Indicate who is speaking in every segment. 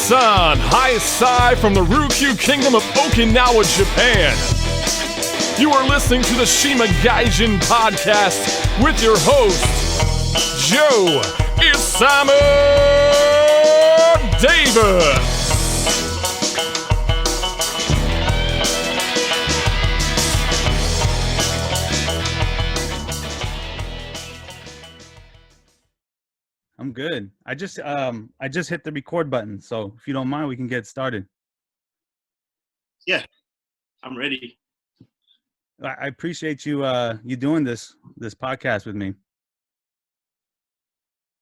Speaker 1: San Haisam from the Ryukyu Kingdom of Okinawa, Japan. You are listening to the Shima Gaijin podcast with your host, Joe Isamu Davis.
Speaker 2: I'm good. I just hit the record button, so if you don't mind, we can get started.
Speaker 3: Yeah, I'm ready.
Speaker 2: I appreciate you you doing this podcast with me.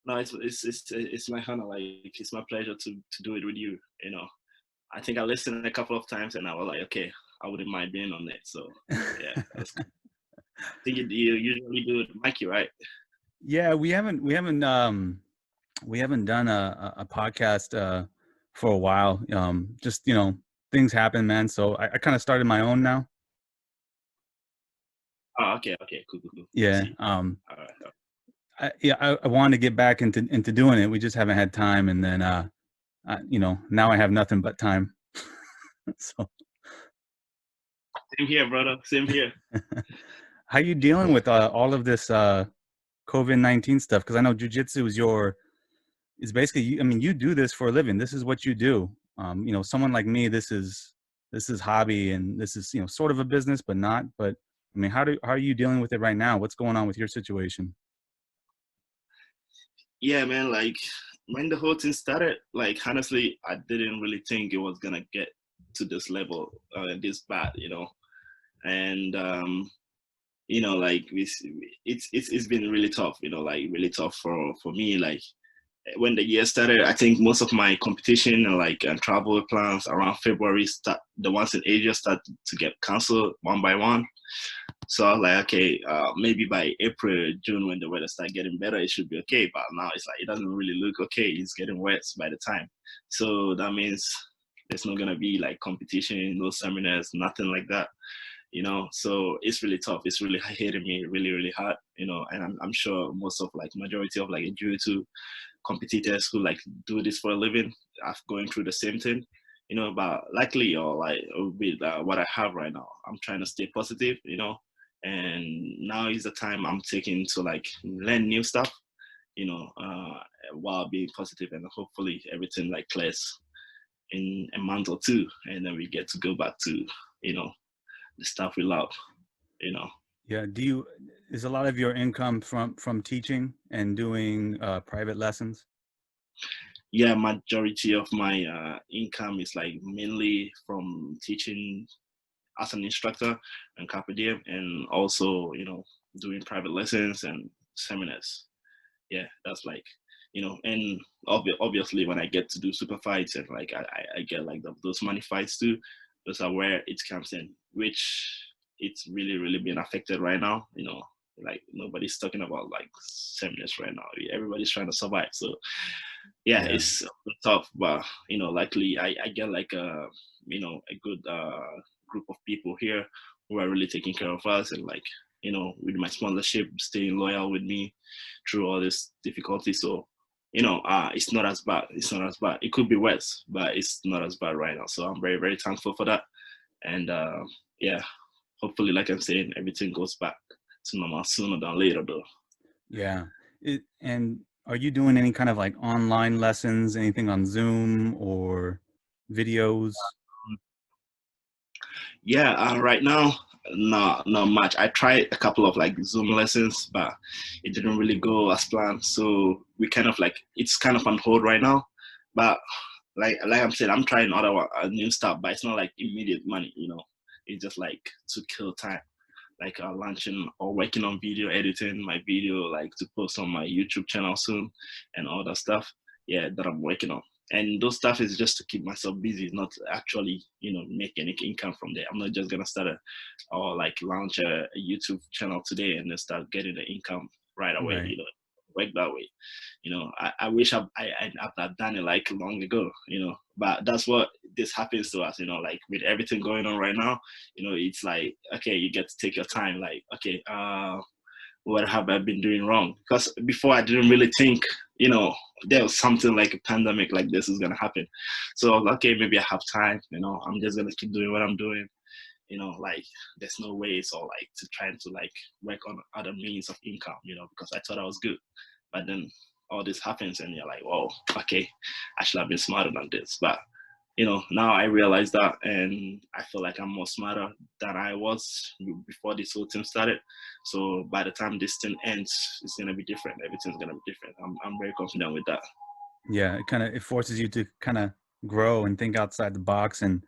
Speaker 3: No, it's my honor. Like, it's my pleasure to do it with you. You know, I think I listened a couple of times and I was like, okay, I wouldn't mind being on it. So yeah, that's cool. I think you usually do it with Mikey, right?
Speaker 2: Yeah, we haven't done a podcast for a while. Just things happen, man. So I kind of started my own now.
Speaker 3: Oh, okay, cool.
Speaker 2: Yeah.
Speaker 3: All right.
Speaker 2: I wanted to get back into doing it. We just haven't had time, and then now I have nothing but time. So
Speaker 3: Same here, brother. Same here.
Speaker 2: How you dealing with all of this COVID-19 stuff? Because I know jiu-jitsu is basically, I mean, you do this for a living. This is what you do. Someone like me, this is hobby, and this is sort of a business, but not. But I mean, how are you dealing with it right now? What's going on with your situation?
Speaker 3: Yeah, man. Like, when the whole thing started, like, honestly, I didn't really think it was gonna get to this level, this bad, and like it's been really tough, like really tough for me. Like, when the year started, I think most of my competition and travel plans around February the ones in Asia start to get canceled one by one. So I was like, okay, maybe by April, June, when the weather starts getting better, it should be okay. But now it's like, it doesn't really look okay. It's getting worse by the time. So that means there's not gonna be like competition, no seminars, nothing like that. So it's really tough. It's really hitting me really, really hard, and I'm sure most of majority of jiu-jitsu competitors who do this for a living are going through the same thing, but luckily or with what I have right now, I'm trying to stay positive, and now is the time I'm taking to learn new stuff, while being positive, and hopefully everything clears in a month or two, and then we get to go back to, the stuff we love,
Speaker 2: Yeah. Is a lot of your income from teaching and doing private lessons?
Speaker 3: Yeah, majority of my income is mainly from teaching as an instructor and Carpe Diem, and also, doing private lessons and seminars. Yeah, that's and obviously when I get to do super fights and I get those money fights too, those are where it comes in, which it's really, really being affected right now. Nobody's talking about seminars right now. Everybody's trying to survive. So yeah. It's tough, but luckily I get a good group of people here who are really taking care of us, and with my sponsorship, staying loyal with me through all this difficulty. So it's not as bad. It could be worse, but it's not as bad right now. So I'm very, very thankful for that. And yeah, hopefully, like I'm saying, everything goes back to normal sooner than later, though.
Speaker 2: Yeah. And are you doing any kind of online lessons, anything on Zoom or videos?
Speaker 3: Yeah, right now, not much. I tried a couple of Zoom lessons, but it didn't really go as planned. So we kind of it's kind of on hold right now. But like I'm saying, I'm trying new stuff, but it's not immediate money. It's just to kill time. Launching or working on video editing, my video to post on my YouTube channel soon, and all that stuff. Yeah, that I'm working on. And those stuff is just to keep myself busy, not actually, make any income from there. I'm not just gonna start launch a YouTube channel today and then start getting the income right away.
Speaker 2: Right.
Speaker 3: Work that way. I wish I've done it long ago. But that's what this happens to us. With everything going on right now, it's okay, you get to take your time. Okay, what have I been doing wrong? Because before I didn't really think you know, there was something like a pandemic like this is gonna happen. So I was like, okay, maybe I have time, you know, I'm just gonna keep doing what I'm doing. You know, like there's no ways or like to trying to like work on other means of income, you know, because I thought I was good. But then all this happens and you're like, whoa, okay, I should have been smarter than this. But you know, now I realize that, and I feel like I'm more smarter than I was before this whole thing started. So by the time this thing ends, it's gonna be different. Everything's gonna be different. I'm very confident with that.
Speaker 2: Yeah, it forces you to kind of grow and think outside the box, and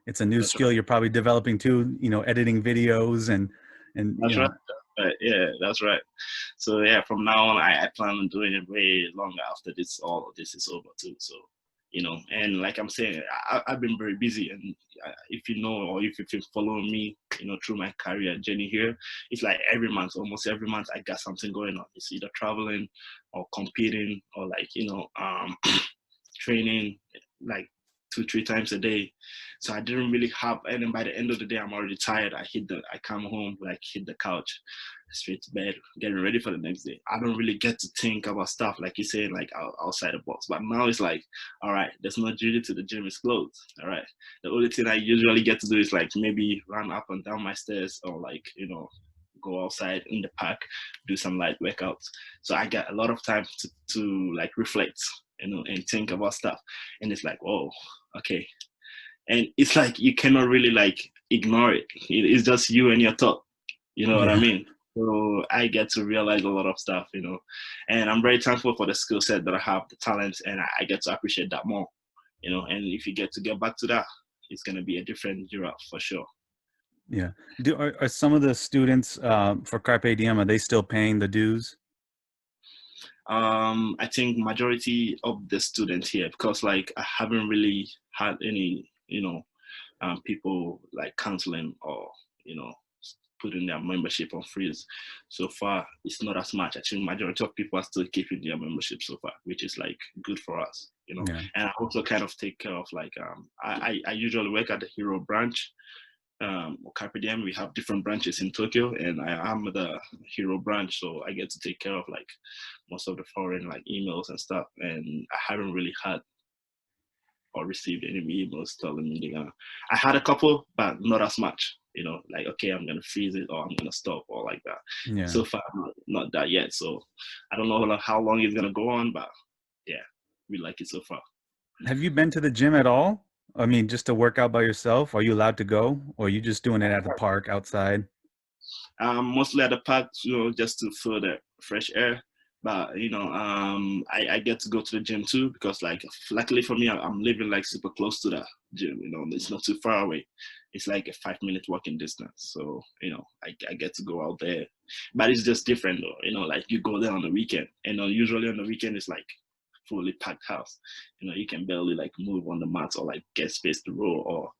Speaker 2: it's a new
Speaker 3: That's
Speaker 2: skill
Speaker 3: right.
Speaker 2: you're probably developing too, you know, editing videos and
Speaker 3: That's right. Yeah, that's right. So yeah, from now on, I plan on doing it way longer after this. All of this is over too. So you know, and like I'm saying, I've been very busy, and if you know or if you've been following me, you know, through my career journey here, it's like every month, almost every month, I got something going on. It's either traveling or competing or like you know, training like 2-3 times a day. So I didn't really have, and then by the end of the day, I'm already tired. I come home, like hit the couch, straight to bed, getting ready for the next day. I don't really get to think about stuff like you say, like outside the box. But now it's like, all right, there's no duty to the gym is closed. All right. The only thing I usually get to do is like maybe run up and down my stairs or like, you know, go outside in the park, do some light workouts. So I get a lot of time to like reflect, you know, and think about stuff. And it's like, oh, okay. And it's like you cannot really like ignore it. It's just you and your thought. You know what I
Speaker 2: yeah.
Speaker 3: mean? So I get to realize a lot of stuff, you know. And I'm very thankful for the skill set that I have, the talent, and I get to appreciate that more, you know. And if you get to get back to that, it's gonna be a different era for sure.
Speaker 2: Yeah. Are some of the students for Carpe Diem, are they still paying the dues?
Speaker 3: I think majority of the students here, because like I haven't really had any, you know, people like canceling or, you know, putting their membership on freeze. So far, it's not as much. I think majority of people are still keeping their membership so far, which is like good for us, you know.
Speaker 2: Yeah.
Speaker 3: And I also kind of take care of like, I usually work at the Hero branch. Carpe Diem, we have different branches in Tokyo, and I am the Hero branch, so I get to take care of like most of the foreign like emails and stuff. And I haven't really had or received any emails telling me they're gonna. I had a couple, but not as much. You know, like okay, I'm gonna freeze it or I'm gonna stop or like that.
Speaker 2: Yeah.
Speaker 3: So far, not that yet. So I don't know how long it's gonna go on, but yeah, we like it so far.
Speaker 2: Have you been to the gym at all? I mean, just to work out by yourself? Are you allowed to go, or are you just doing it at the park outside?
Speaker 3: Mostly at the park, you know, just to feel the fresh air. But you know, I get to go to the gym too because, like, luckily for me, I'm living like super close to the gym. You know, it's not too far away. It's like a 5-minute walking distance. So you know, I get to go out there. But it's just different though. You know, like you go there on the weekend, and usually on the weekend it's like fully packed house. You know, you can barely like move on the mats or like get space to roll or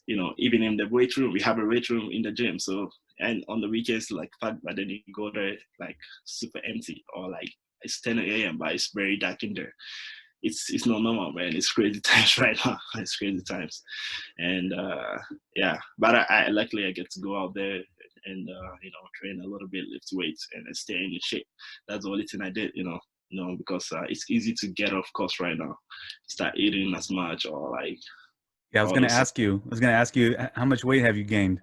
Speaker 3: you know, even in the weight room, we have a weight room in the gym. So, and on the weekends, like, but then you go there, like, super empty, or like, it's 10 a.m., but it's very dark in there. It's not normal, man. It's crazy times right now. It's crazy times. And yeah, but I luckily I get to go out there and, you know, train a little bit, lift weights, and stay in shape. That's the only thing I did, you know, because it's easy to get off course right now. Start eating as much or like
Speaker 2: Yeah, I was
Speaker 3: all
Speaker 2: going to
Speaker 3: those.
Speaker 2: ask you. I was going to ask you, how much weight have you gained?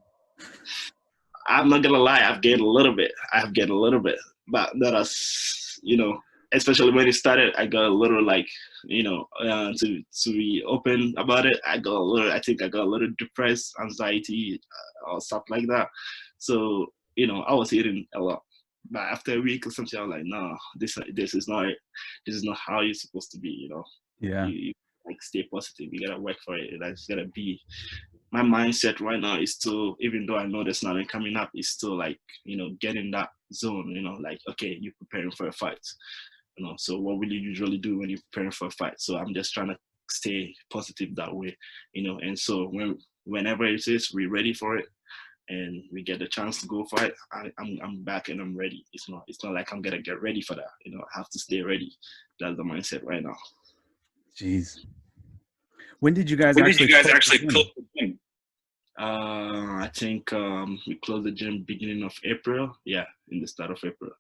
Speaker 3: I'm not gonna lie, I've gained a little bit. I've gained a little bit, but that is, you know, especially when it started, I got a little like, you know, to be open about it. I think I got a little depressed, anxiety, or stuff like that. So, you know, I was eating a lot, but after a week or something, I was like, no, this is not it. This is not how you're supposed to be. You know,
Speaker 2: Yeah.
Speaker 3: you like stay positive. You gotta work for it. That's gotta be my mindset right now is still, even though I know there's nothing coming up, is still like, you know, get in that zone, you know, like, okay, you're preparing for a fight, you know, so what will you usually do when you're preparing for a fight? So I'm just trying to stay positive that way, you know, and so whenever it is, we're ready for it and we get the chance to go fight, I'm back and I'm ready. It's not like I'm gonna get ready for that, you know, I have to stay ready. That's the mindset right now.
Speaker 2: Jeez. When did you guys
Speaker 3: When did
Speaker 2: actually
Speaker 3: you guys
Speaker 2: close the
Speaker 3: actually
Speaker 2: gym?
Speaker 3: close the gym? I think we closed the gym beginning of April. Yeah, in the start of April.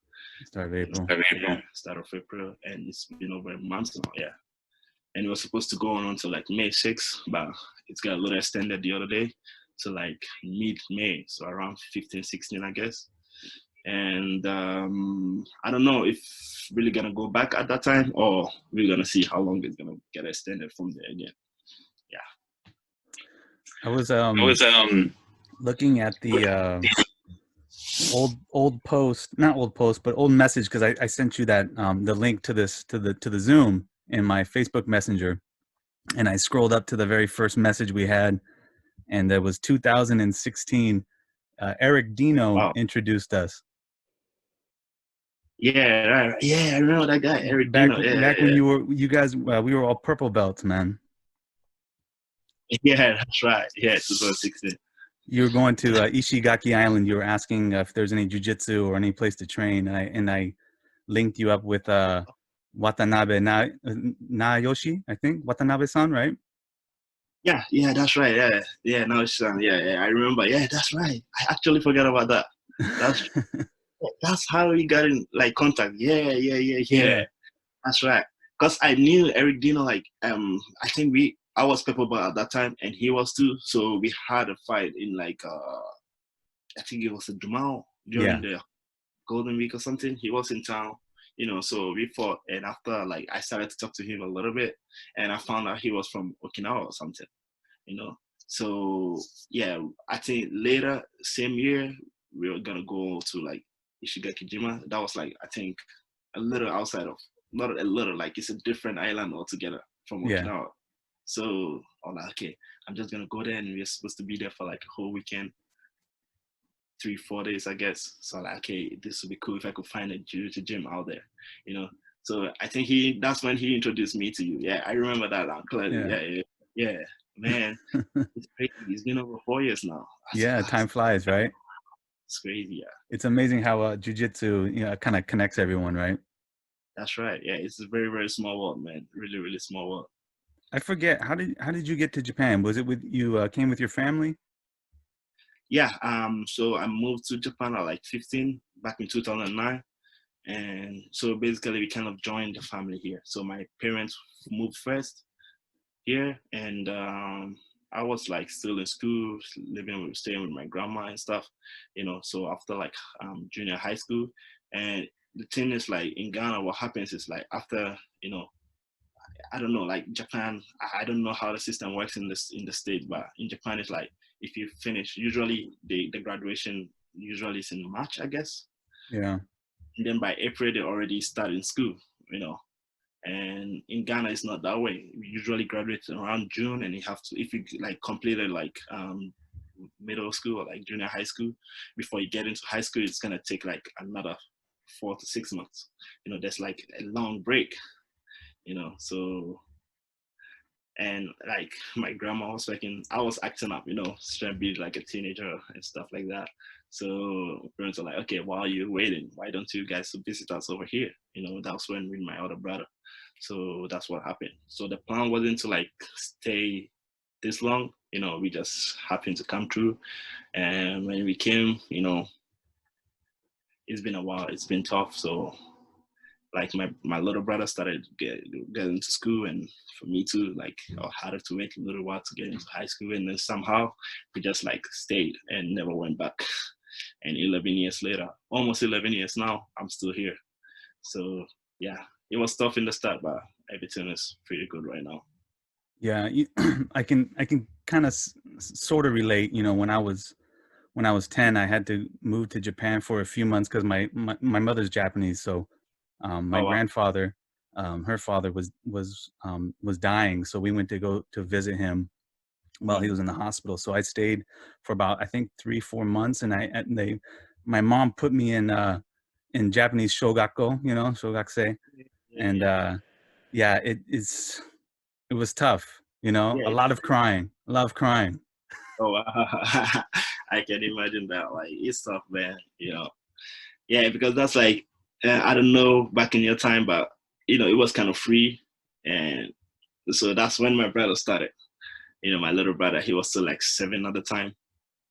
Speaker 2: Start of April.
Speaker 3: Yeah, start of April, and it's been over a month now. Yeah, and it was supposed to go on until like May 6th, but it's got a little extended the other day to like mid-May, so around 15, 16, I guess. And I don't know if really gonna go back at that time, or we're gonna see how long it's gonna get extended from there again. Yeah.
Speaker 2: I was
Speaker 3: I was
Speaker 2: looking at the old message, because I sent you that the link to the Zoom in my Facebook Messenger, and I scrolled up to the very first message we had, and there was 2016. Eric Dino introduced us.
Speaker 3: Yeah, right. Yeah, I remember that guy, Eric
Speaker 2: back
Speaker 3: Dino.
Speaker 2: back when you guys we were all purple belts, man.
Speaker 3: Yeah, that's right. Yeah, 2016.
Speaker 2: You were going to Ishigaki Island. You were asking if there's any jiu-jitsu or any place to train, and I linked you up with Watanabe Nayoshi, I think. Watanabe-san, right?
Speaker 3: Yeah, that's right. Yeah, Nayoshi-san. Yeah, I remember. Yeah, that's right. I actually forgot about that. That's how we got in like contact. Yeah. That's right. Because I knew Eric Dino, like I think I was purple belt at that time, and he was too. So we had a fight in like I think it was a Jamal during the Golden Week or something. He was in town, so we fought, and after like I started to talk to him a little bit, and I found out he was from Okinawa or something, So yeah, I think later same year we were gonna go to like Ishigaki-jima. That was like I think a little outside of, not a little, like it's a different island altogether from Okinawa. So I'm like, okay, I'm just gonna go there, and we're supposed to be there for like a whole weekend, 3-4 days, I guess. So like, okay, this would be cool if I could find a jiu-jitsu gym out there, So I think that's when he introduced me to you. Yeah, I remember that clearly. Yeah, man, it's crazy. It's been over 4 years now.
Speaker 2: Time flies, right?
Speaker 3: It's crazy. Yeah,
Speaker 2: it's amazing how jiu-jitsu kind of connects everyone, right?
Speaker 3: That's right. Yeah, it's a very, very small world, man. Really, really small world.
Speaker 2: I forget, how did you get to Japan? Was it with you came with your family?
Speaker 3: Yeah. So I moved to Japan at like 15 back in 2009, and so basically we kind of joined the family here. So my parents moved first here, and I was like still in school, staying with my grandma and stuff, So after like junior high school, and the thing is like in Ghana, what happens is like after, I don't know, like Japan, I don't know how the system works in the States, but in Japan it's like if you finish, usually the graduation usually is in March, I guess.
Speaker 2: Yeah.
Speaker 3: And then by April they already start in school, And in Ghana it's not that way. We usually graduate around June, and you have to, if you like completed like middle school or like junior high school, before you get into high school, it's gonna take like another 4 to 6 months. There's like a long break, So, and like my grandma was working, I was acting up, trying to be like a teenager and stuff like that. So parents are like, okay, while you're waiting, why don't you guys visit us over here? That's when with my older brother. So that's what happened. So the plan wasn't to like stay this long, we just happened to come through. And when we came, it's been a while, it's been tough. So like my little brother started getting to school, and for me too, like I had to wait a little while to get into high school, and then somehow we just like stayed and never went back. And 11 years later, almost 11 years now, I'm still here. So yeah, it was tough in the start, but everything is pretty good right now.
Speaker 2: Yeah, I can kind of sort of relate. When I was 10, I had to move to Japan for a few months because my mother's Japanese, so my grandfather, her father was dying, so we went to go to visit him while he was in the hospital. So I stayed for about, I think, 3-4 months, and my mom put me in Japanese shogakko, shogakusei, and it was tough, a lot of crying.
Speaker 3: Oh, I can imagine that. Like, it's tough, man. Yeah, because that's like, I don't know back in your time, but it was kind of free, and so that's when my brother started. My little brother, he was still like 7 at the time,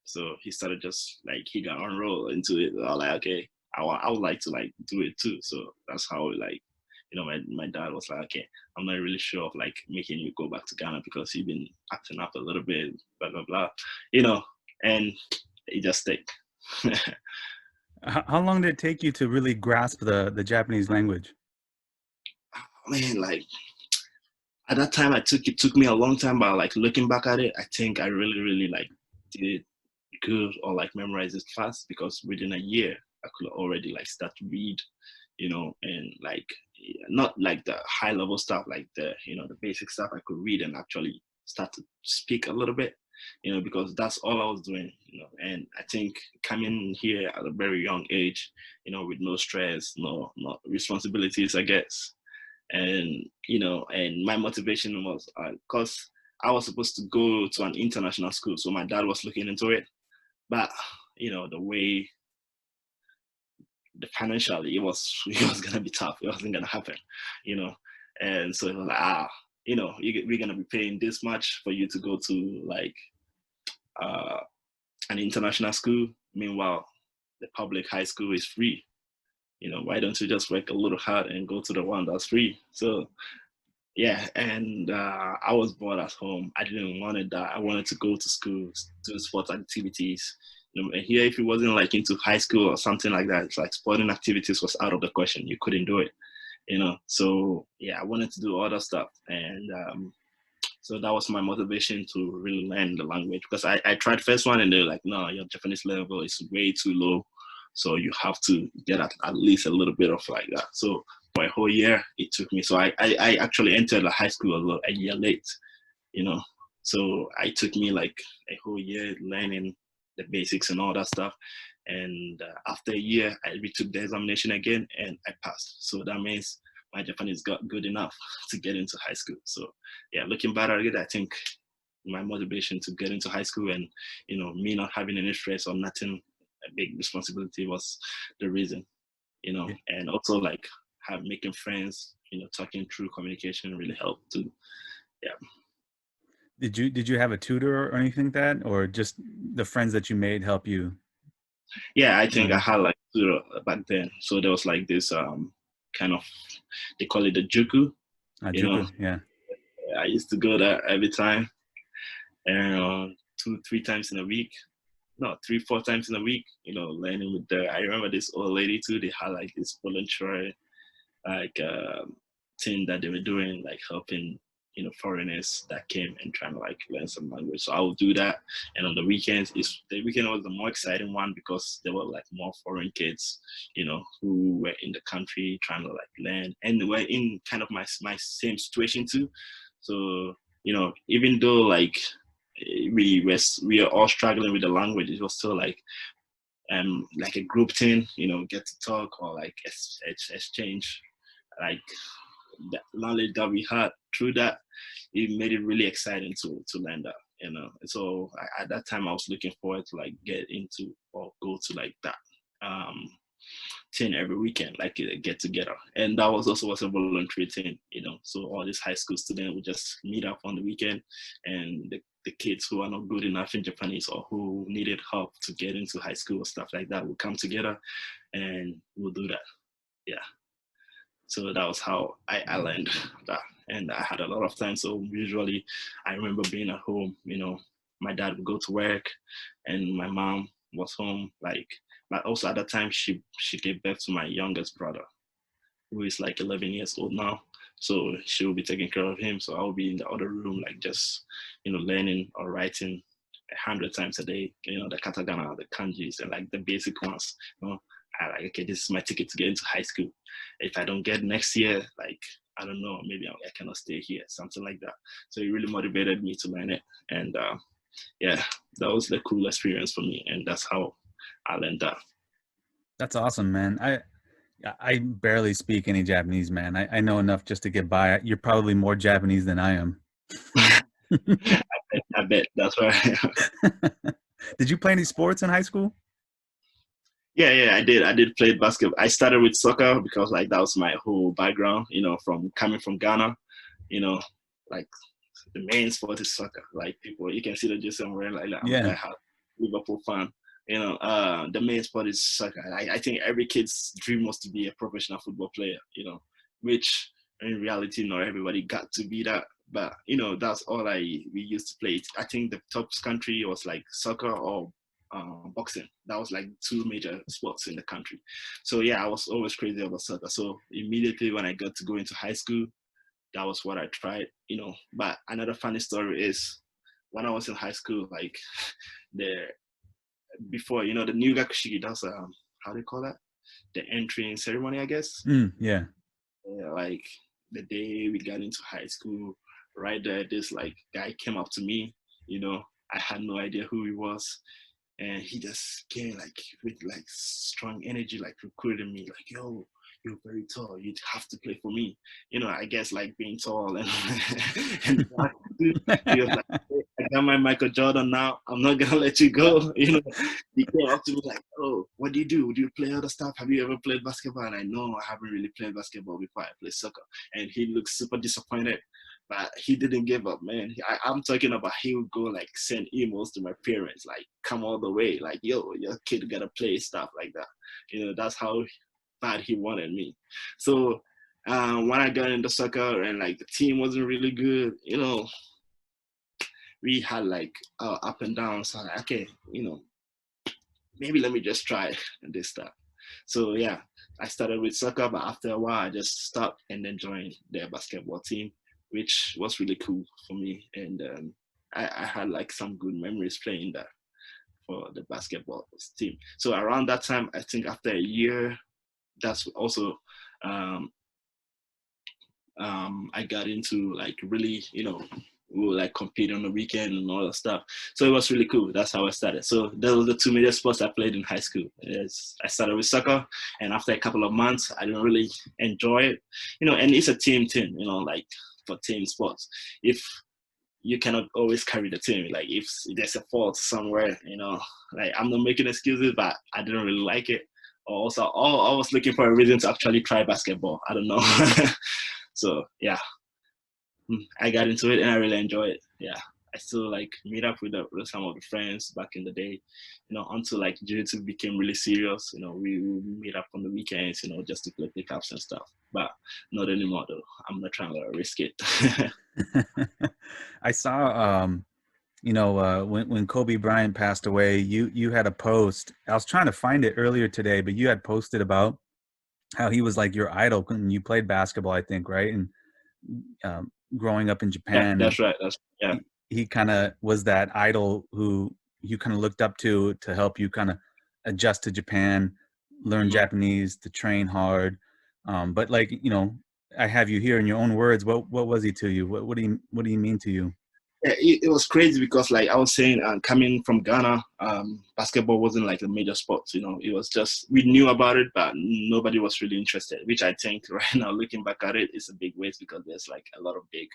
Speaker 3: so he started just like he got enrolled into it. I was like, okay, I would like to like do it too. So that's how like, my dad was like, okay, I'm not really sure of like making you go back to Ghana because you've been acting up a little bit, blah blah blah, and it just stick.
Speaker 2: How long did it take you to really grasp the Japanese language?
Speaker 3: Man, like at that time, it took me a long time, but like looking back at it, I think I really really like did it good or like memorize it fast because within a year I could already like start to read, and like not like the high level stuff, like the basic stuff I could read and actually start to speak a little bit, because that's all I was doing, and I think coming here at a very young age, with no stress, no responsibilities, I guess, and and my motivation was because I was supposed to go to an international school, so my dad was looking into it, but the way the financially it was gonna be tough. It wasn't gonna happen, you know. And so it was like, we're gonna be paying this much for you to go to like uh, an international school. Meanwhile, the public high school is free. Why don't you just work a little hard and go to the one that's free? So yeah, and I was bored at home. I didn't want to die. I wanted to go to school, do sports activities. And here, if it wasn't like into high school or something like that, it's like sporting activities was out of the question. You couldn't do it, So yeah, I wanted to do other stuff, and so that was my motivation to really learn the language because I tried first one and they're like, no, your Japanese level is way too low, so you have to get at least a little bit of like that. So for a whole year it took me. So I actually entered the high school a year late, So it took me like a whole year learning the basics and all that stuff. And after a year, I retook the examination again and I passed. So that means my Japanese got good enough to get into high school. So yeah, looking back at it, I think my motivation to get into high school and, me not having any stress or nothing, a big responsibility was the reason,
Speaker 2: Yeah.
Speaker 3: and also like making friends, talking through communication really helped too. Yeah.
Speaker 2: Did you have a tutor or anything like that, or just the friends that you made help you?
Speaker 3: Yeah, I think I
Speaker 2: learn?
Speaker 3: had like tutor back then. So there was like this kind of, they call it the juku, you know.
Speaker 2: Juku, yeah.
Speaker 3: I used to go there every time, and 2-3 times in a week. No, 3-4 times in a week, learning with I remember this old lady too, they had like this voluntary like thing that they were doing, like helping foreigners that came and trying to like learn some language. So I would do that, and on the weekends, the weekend was the more exciting one because there were like more foreign kids, who were in the country trying to like learn, and they were in kind of my same situation too. So even though like we are all struggling with the language, it was still like a group thing, get to talk or like exchange like the knowledge that we had through that. It made it really exciting to learn that, So at that time I was looking forward to like get into or go to like that thing every weekend, like a get together. And that was a voluntary thing, So all these high school students would just meet up on the weekend, and the kids who are not good enough in Japanese or who needed help to get into high school or stuff like that would come together and we'll do that. Yeah. So that was how I learned that. And I had a lot of time. So usually I remember being at home, my dad would go to work and my mom was home. But also at that time, she gave birth to my youngest brother, who is like 11 years old now. So she will be taking care of him. So I'll be in the other room, like just, learning or writing 100 times a day, the katakana, the kanjis, and like the basic ones. I like, okay, this is my ticket to get into high school. If I don't get next year, like, I don't know, maybe I cannot stay here, something like that. So it really motivated me to learn it. And yeah, that was the cool experience for me. And that's how I learned that.
Speaker 2: That's awesome, man. I barely speak any Japanese, man. I know enough just to get by. You're probably more Japanese than I am.
Speaker 3: I bet that's right.
Speaker 2: Did you play any sports in high school?
Speaker 3: Yeah, I did. I did play basketball. I started with soccer because like that was my whole background, from coming from Ghana, like the main sport is soccer. Like people, you can see the jersey I'm wearing, like I'm a diehard Liverpool fan, The main sport is soccer. I think every kid's dream was to be a professional football player, which in reality, not everybody got to be that. But, that's all we used to play. I think the top country was like soccer or boxing. That was like two major sports in the country. So yeah, I was always crazy about soccer. So immediately when I got to go into high school, that was what I tried, But another funny story is when I was in high school, like before, the new gakushiki, that's how do you call that? The entry ceremony, I guess.
Speaker 2: Yeah.
Speaker 3: Like the day we got into high school, right there, this like guy came up to me, I had no idea who he was. And he just came like with like strong energy, like recruiting me, like, yo, you're very tall, you'd have to play for me. I guess like being tall and, and he was like, hey, I got my Michael Jordan now, I'm not gonna let you go. He came up to me like, oh, what do you do? Do you play other stuff? Have you ever played basketball? And I know I haven't really played basketball before I play soccer. And he looked super disappointed. But he didn't give up, man. I'm talking about he would go like send emails to my parents, like come all the way, like, yo, your kid gotta play, stuff like that. That's how bad he wanted me. So when I got into soccer and like the team wasn't really good, we had like up and down. So like, okay, maybe let me just try this stuff. So yeah, I started with soccer, but after a while I just stopped and then joined the basketball team, which was really cool for me. And I had like some good memories playing that for the basketball team. So around that time, I think after a year, that's also I got into like really, we would like compete on the weekend and all that stuff. So it was really cool. That's how I started. So those were the two major sports I played in high school. I started with soccer, and after a couple of months, I didn't really enjoy it. And it's a team thing, like for team sports. If you cannot always carry the team, like if there's a fault somewhere, like I'm not making excuses, but I didn't really like it. Also, I was looking for a reason to actually try basketball. I don't know. So yeah, I got into it and I really enjoy it. Yeah, I still like meet up with some of the friends back in the day, until like jiu-jitsu became really serious. We meet up on the weekends, just to play pickups and stuff. But not anymore though. I'm not trying to risk it.
Speaker 2: I saw, when Kobe Bryant passed away, you had a post. I was trying to find it earlier today, but you had posted about how he was like your idol when you played basketball, I think, right? And growing up in Japan.
Speaker 3: Yeah, that's right. Yeah.
Speaker 2: He kind of was that idol who you kind of looked up to help you kind of adjust to Japan, learn Japanese, to train hard. But like, I have you here in your own words. What was he to you? What do you mean to you?
Speaker 3: Yeah, it was crazy because like I was saying, coming from Ghana, basketball wasn't like a major sport. It was just, we knew about it, but nobody was really interested, which I think right now looking back at it is a big waste because there's like a lot of big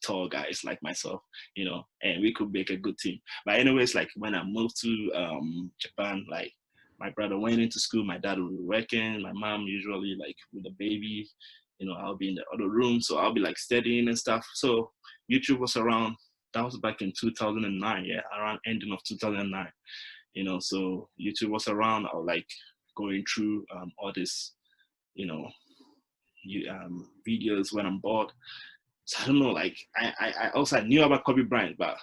Speaker 3: tall guys like myself, and we could make a good team. But anyways, like when I moved to Japan, like my brother went into school, my dad was working, my mom usually like with the baby, I'll be in the other room, so I'll be like studying and stuff. So YouTube was around. That was back in 2009, yeah, around ending of 2009. So YouTube was around. I was like going through all this, videos when I'm bored. So I don't know, like I also knew about Kobe Bryant, but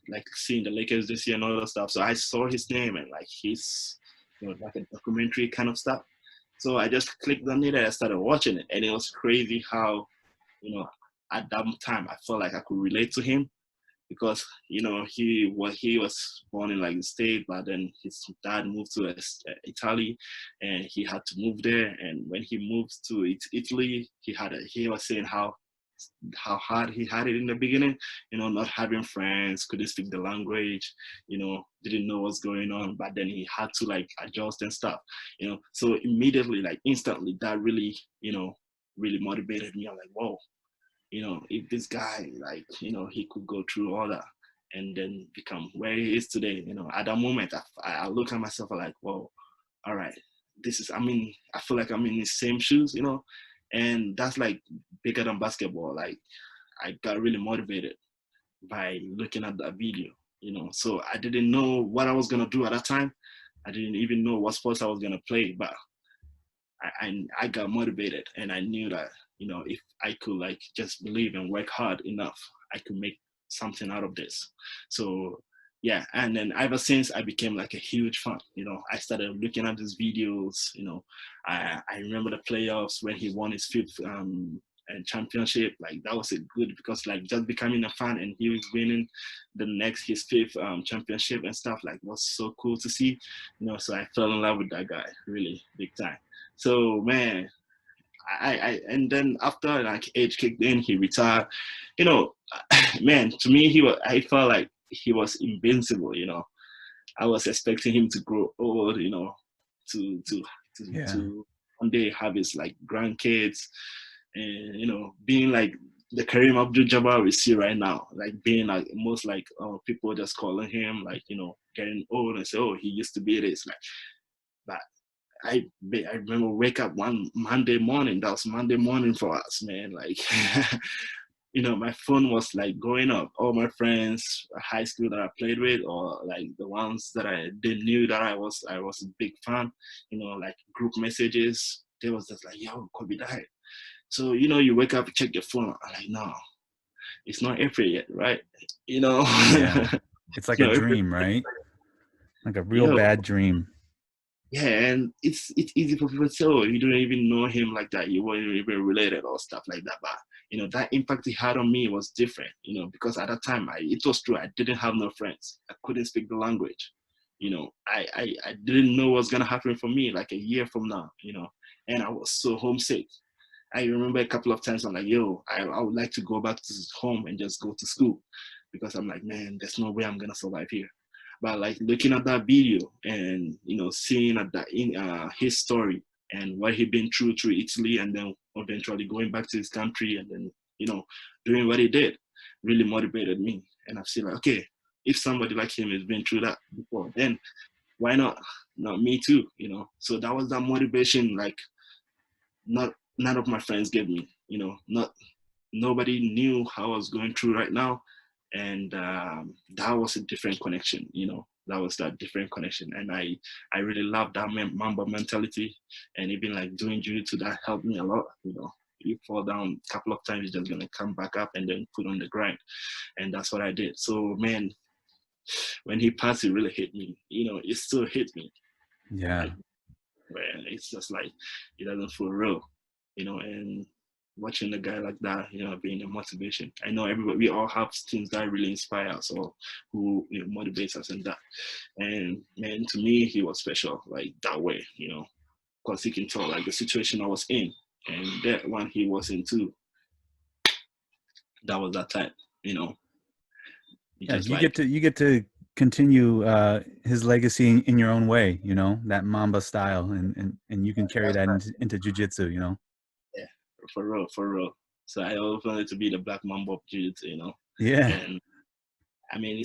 Speaker 3: like seeing the Lakers this year and all that stuff. So I saw his name and like his, like a documentary kind of stuff. So I just clicked on it and I started watching it, and it was crazy how, at that time I felt like I could relate to him because he was born in like the state, but then his dad moved to Italy, and he had to move there. And when he moved to Italy, he was saying how hard he had it in the beginning, not having friends, couldn't speak the language, didn't know what's going on, but then he had to like adjust and stuff, so immediately, like instantly, that really, really motivated me. I'm like, whoa, if this guy, like, he could go through all that and then become where he is today, at that moment, I look at myself, I'm like, whoa, all right, I feel like I'm in the same shoes, and that's like bigger than basketball. Like I got really motivated by looking at that video, so I didn't know what I was going to do at that time, I didn't even know what sports I was gonna play, but I got motivated, and I knew that, you know, if I could like just believe and work hard enough, I could make something out of this. So yeah, and then ever since I became like a huge fan. You know, I started looking at these videos. You know, I remember the playoffs when he won his fifth and championship. Like that was a good, because like just becoming a fan and he was winning the next his fifth championship and stuff, like was so cool to see. You know, so I fell in love with that guy really big time. So man, I and then after like age kicked in, he retired. You know, man, to me I felt like he was invincible. You know, I was expecting him to grow old. You know, to to
Speaker 2: Yeah.
Speaker 3: to one day have his like grandkids, and you know, being like the Kareem Abdul-Jabbar we see right now, like being like most like people just calling him like, you know, getting old and say, oh, he used to be this, like, but I remember wake up one Monday morning. That was Monday morning for us, man. Like, you know, my phone was like going up. All my friends, high school that I played with, or like the ones that they knew that I was a big fan. You know, like group messages. They was just like, "Yo, Kobe died." So you know, you wake up, check your phone. I'm like, no, it's not April yet, right? You know,
Speaker 2: Yeah. It's
Speaker 3: it's
Speaker 2: like a
Speaker 3: not April.
Speaker 2: dream, right? Like a real
Speaker 3: Yo,
Speaker 2: bad dream.
Speaker 3: yeah, and it's easy for people to say, oh, you don't even know him like that. You weren't even related or stuff like that. But you know, that impact he had on me was different. You know, because at that time, it was true. I didn't have no friends. I couldn't speak the language. You know, I didn't know what was gonna happen for me like a year from now. You know, and I was so homesick. I remember a couple of times I'm like, yo, I would like to go back to home and just go to school, because I'm like, man, there's no way I'm gonna survive here. But like looking at that video and you know seeing at that in his story and what he been through Italy, and then eventually going back to his country, and then you know doing what he did, really motivated me. And I've seen like, okay, if somebody like him has been through that before, then why not? No, me too. You know, so that was that motivation. Like not none of my friends gave me. You know, not nobody knew how I was going through right now, and that was a different connection. You know, that was that different connection, and I really love that Mamba mentality, and even like doing jiu-jitsu, that helped me a lot. You know, you fall down a couple of times, you're just gonna come back up and then put on the grind, and that's what I did. So man, when he passed, it really hit me. You know, it still hit me.
Speaker 2: Yeah.
Speaker 3: Like, man, it's just like it doesn't feel real. You know, and watching a guy like that, you know, being a motivation. I know everybody, we all have things that really inspire us or who, you know, motivates us and that. And man, to me, he was special like that way, you know, because he can tell like the situation I was in and that one he was in too. That was that time, you know. He
Speaker 2: Yeah.
Speaker 3: just like,
Speaker 2: You get to continue his legacy in your own way, you know, that Mamba style, and you can carry that into jujitsu, you know.
Speaker 3: yeah, for real, for real. So I always wanted to be the black mamba of jiu-jitsu, you know.
Speaker 2: Yeah.
Speaker 3: And I mean,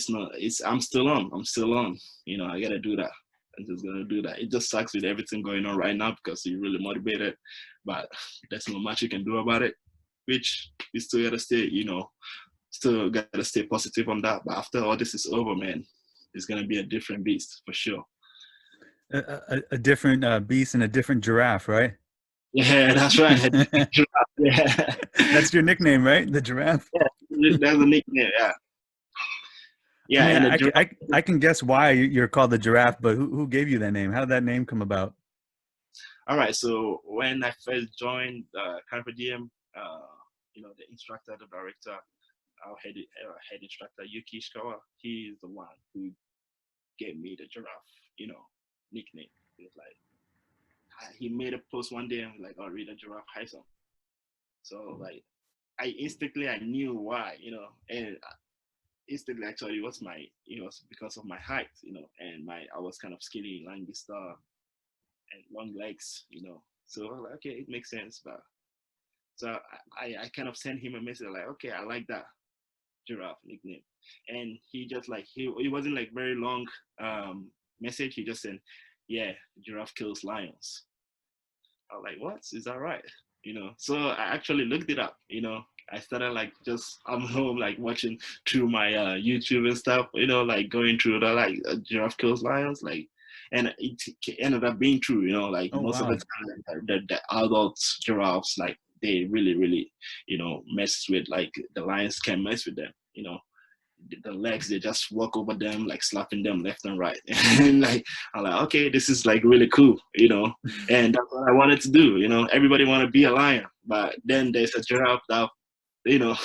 Speaker 3: I'm still on. I'm still on. You know, I gotta do that. I'm just gonna do that. It just sucks with everything going on right now because you're really motivated, but there's not much you can do about it. Which you still gotta stay, you know, still gotta stay positive on that. But after all this is over, man, it's gonna be a different beast for sure.
Speaker 2: A different beast and a different giraffe, right?
Speaker 3: Yeah, that's right. Yeah,
Speaker 2: That's your nickname, right? The giraffe.
Speaker 3: yeah, that's a nickname. Yeah,
Speaker 2: I
Speaker 3: yeah,
Speaker 2: mean,
Speaker 3: and the giraffe.
Speaker 2: I can guess why you're called the giraffe, but who gave you that name? How did that name come about?
Speaker 3: All right. So when I first joined Carpe Diem, you know, the instructor, the director, our head instructor, Yuki Ishikawa, he is the one who gave me the giraffe, you know, nickname. He was like, he made a post one day and was like, oh, read a giraffe Haisam. So like, I knew why, you know, and instantly actually it was because of my height, you know, and I was kind of skinny, lanky star, and long legs, you know. So I was like, okay, it makes sense, but so I kind of sent him a message like, okay, I like that giraffe nickname. And he just like he wasn't like very long message. He just said, yeah, giraffe kills lions. I was like, what? Is that right? You know, so I actually looked it up, you know, I started like just I'm home like watching through my YouTube and stuff, like going through the like giraffe kills lions, like, and it ended up being true, like
Speaker 2: Oh
Speaker 3: most of the
Speaker 2: wow.
Speaker 3: time the adult giraffes like they really really mess with like the lions can mess with them, the legs, they just walk over them like slapping them left and right. And like I'm like, okay, this is like really cool, and that's what I wanted to do. Everybody want to be a lion, but then there's a giraffe that you know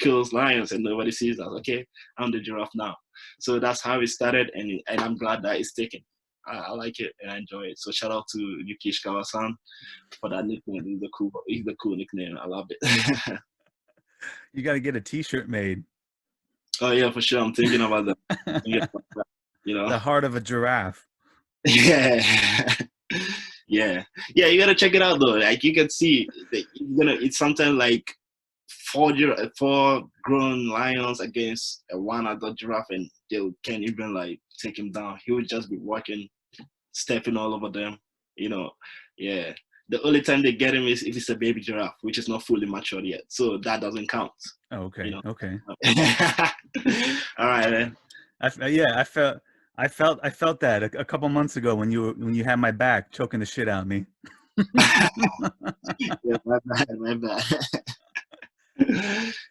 Speaker 3: kills lions and nobody sees that. Okay, I'm the giraffe now. So that's how it started, and I'm glad that it's taken. I like it and I enjoy it. So shout out to Yuki Ishikawa-san for that nickname. He's the cool nickname. I love it.
Speaker 2: You got to get a T-shirt made.
Speaker 3: Oh yeah, for sure. I'm thinking about that.
Speaker 2: The heart of a giraffe.
Speaker 3: Yeah. Yeah. Yeah, you gotta check it out though. Like you can see that it's something like four grown lions against a one adult giraffe, and they can't even like take him down. He would just be walking, stepping all over them, you know. Yeah. The only time they get him is if it's a baby giraffe, which is not fully matured yet. So that doesn't count.
Speaker 2: Oh, okay. Okay.
Speaker 3: All right, man.
Speaker 2: I felt that a couple months ago when you had my back choking the shit out of me.
Speaker 3: Yeah, my bad.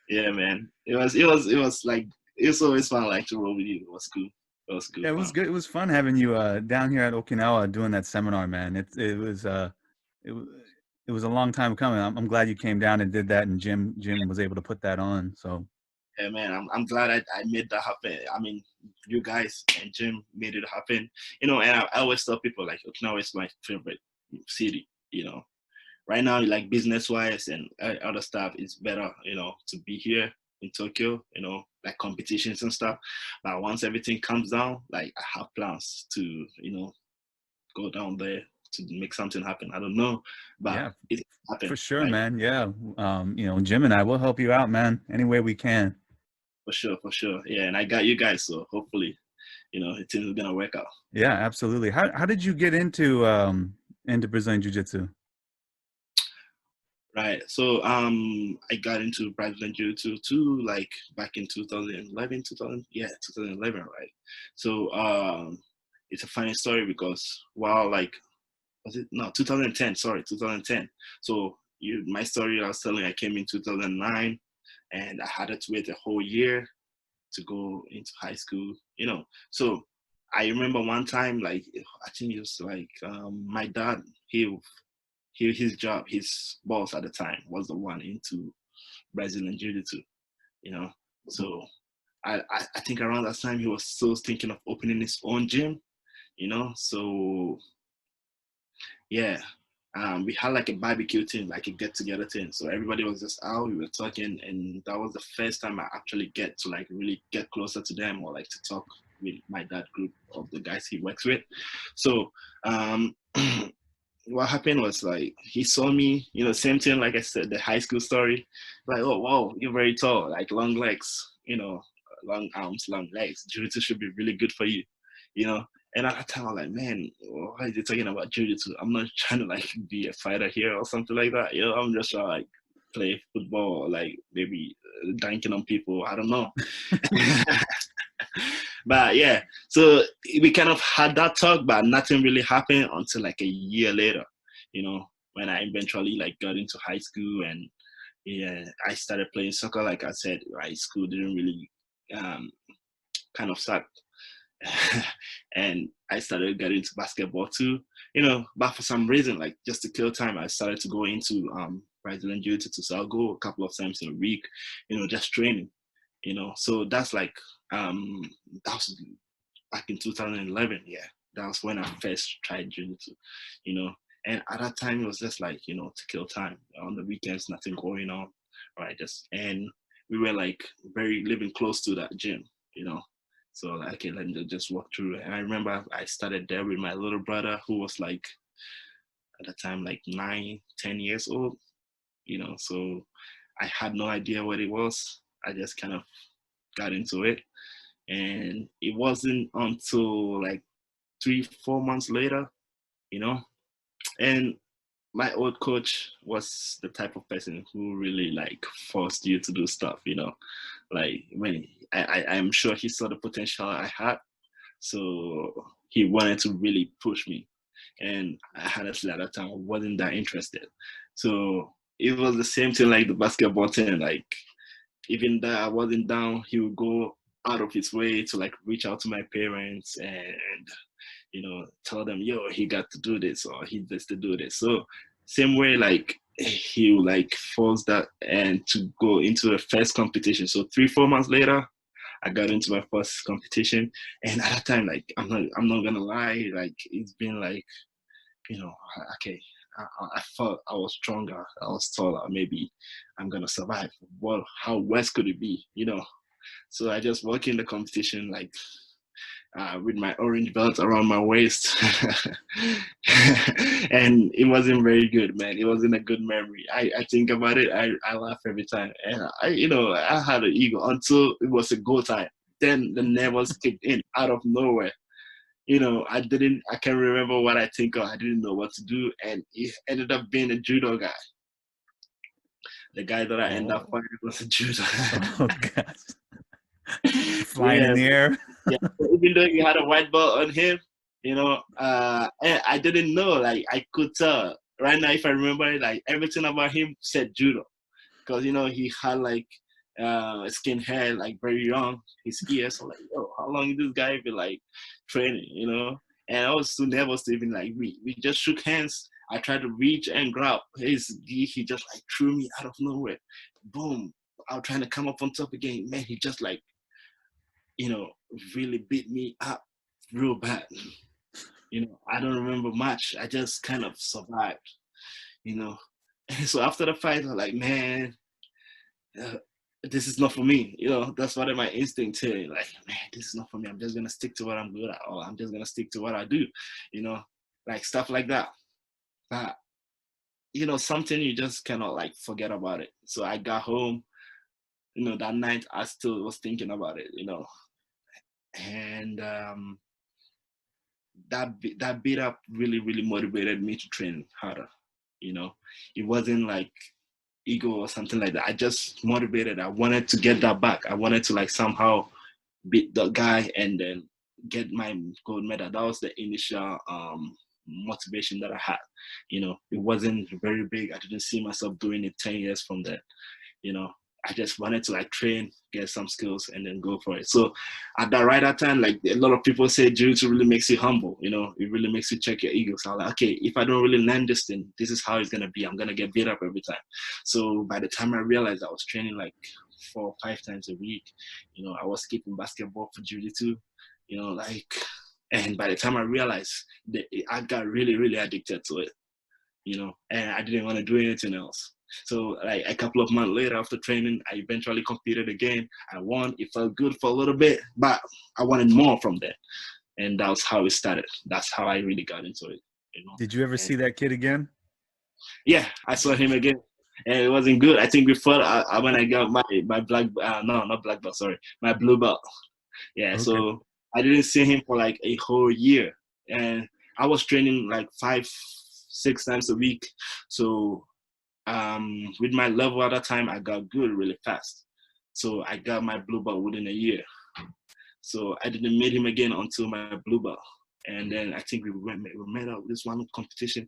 Speaker 3: Yeah, man. It was like it's always fun like to roll with you. It was cool. It was good.
Speaker 2: Yeah, it was good. It was fun having you down here at Okinawa doing that seminar, man. It was it was a long time coming. I'm glad you came down and did that, and Jim was able to put that on. So
Speaker 3: yeah, man, I'm glad I made that happen. I mean, you guys and Jim made it happen. And I always tell people like Okinawa is my favorite city. Right now, like business wise and other stuff, it's better, to be here in Tokyo, like competitions and stuff. But once everything comes down, like I have plans to, go down there to make something happen. I don't know, but
Speaker 2: yeah,
Speaker 3: it happened.
Speaker 2: for sure,
Speaker 3: Right?
Speaker 2: man. Yeah, Jim and I will help you out, man, any way we can.
Speaker 3: For sure, for sure. Yeah, and I got you guys, so hopefully, things are gonna work out.
Speaker 2: Yeah, absolutely. How did you get into Brazilian Jiu Jitsu?
Speaker 3: Right. So I got into Brazilian Jiu Jitsu too, like back in 2011, 2011, right? So it's a funny story because like was it no 2010? Sorry, 2010. So my story I was telling, I came in 2009, and I had to wait a whole year to go into high school. So I remember one time, like I think it was like my dad, his job, his boss at the time was the one into Brazilian Jiu Jitsu, you know. So I think around that time he was still thinking of opening his own gym, So yeah, we had like a barbecue thing, like a get together thing. So everybody was just out, we were talking, and that was the first time I actually get to like really get closer to them or like to talk with my dad group of the guys he works with. So what happened was like he saw me, same thing like I said, the high school story. Like, oh wow, you're very tall, like long legs, long arms, long legs. Jiu-jitsu should be really good for you, you know. And at that time, I'm like, man, why is he talking about jiu-jitsu? I'm not trying to like be a fighter here or something like that. I'm just trying to like play football or like maybe dunking on people. I don't know. But yeah, so we kind of had that talk, but nothing really happened until like a year later, when I eventually like got into high school, and yeah, I started playing soccer. Like I said, high school didn't really kind of suck. And I started getting into basketball too, but for some reason, like just to kill time, I started to go into Brazilian Jiu Jitsu. So I'll go a couple of times in a week, just training, So that's like that was back in 2011. Yeah, that was when I first tried Jiu Jitsu, And at that time, it was just like to kill time on the weekends, nothing going on, right? And we were like very living close to that gym, So like, okay, let me just walk through. And I remember I started there with my little brother, who was like at the time like 9, 10 years old, So I had no idea what it was. I just kind of got into it. And it wasn't until like 3, 4 months later, and my old coach was the type of person who really like forced you to do stuff, you know, like when I'm sure he saw the potential I had. So he wanted to really push me. And honestly, at that time, I wasn't that interested. So it was the same thing like the basketball thing. Like, even though I wasn't down, he would go out of his way to like reach out to my parents and, you know, tell them, yo, he got to do this or he needs to do this. So same way, like he would like force that and to go into the first competition. So 3-4 months later, I got into my first competition, and at that time, like I'm not gonna lie, like it's been like, you know, okay, I thought I was stronger, I was taller, maybe I'm gonna survive. Well, how worse could it be, you know? So I just walk in the competition like with my orange belt around my waist, and it wasn't very good, man. It wasn't a good memory. I think about it, I laugh every time, and you know, I had an ego until it was a go time. Then the nerves kicked in out of nowhere. You know, I can't remember what I think of. I didn't know what to do, and it ended up being a judo guy. The guy that I ended up fighting was a judo.
Speaker 2: Oh God. Flying in
Speaker 3: Yeah,
Speaker 2: the air.
Speaker 3: yeah. Even though he had a white belt on him, you know, and I didn't know. Like I could tell right now, if I remember it, like everything about him said judo, because you know he had like skin hair, like very young, his ears. So like, yo, how long this guy been like training, you know? And I was too nervous to even like we just shook hands. I tried to reach and grab his gi. He just like threw me out of nowhere. Boom. I was trying to come up on top again. Man, he just like, you know, really beat me up real bad. You know, I don't remember much. I just kind of survived, you know. And so after the fight, I'm like, man, uh, this is not for me. You know, that's what my instinct tell you. Like, man, this is not for me. I'm just gonna stick to what I'm good at, or I'm just gonna stick to what I do. You know, like stuff like that. But you know, something you just cannot like forget about it. So I got home. You know, that night I still was thinking about it. You know, and that beat up really motivated me to train harder. You know, it wasn't like ego or something like that. I just motivated. I wanted to get that back. I wanted to like somehow beat the guy and then get my gold medal. That was the initial motivation that I had. You know, it wasn't very big. I didn't see myself doing it 10 years from there. You know, I just wanted to like train, get some skills, and then go for it. So at that right at time, like a lot of people say jiu-jitsu really makes you humble, you know, it really makes you check your ego. So I'm like, okay, if I don't really learn this thing, this is how it's gonna be. I'm gonna get beat up every time. So by the time I realized I was training like 4 or 5 times a week, you know, I was skipping basketball for jiu-jitsu, you know, like, and by the time I realized that I got really addicted to it, you know, and I didn't want to do anything else. So like a couple of months later after training, I eventually competed again. I won. It felt good for a little bit, but I wanted more from there. And that's how it started. That's how I really got into it. You know?
Speaker 2: Did you ever see that kid again?
Speaker 3: Yeah, I saw him again. And it wasn't good. I think before when I got my black, no, not black belt, sorry, my blue belt. Yeah,
Speaker 2: Okay.
Speaker 3: so I didn't see him for like a whole year. And I was training like 5-6 times a week. So with my level at that time, I got good really fast. So I got my blue belt within a year. So I didn't meet him again until my blue belt. And then I think we met up this one competition,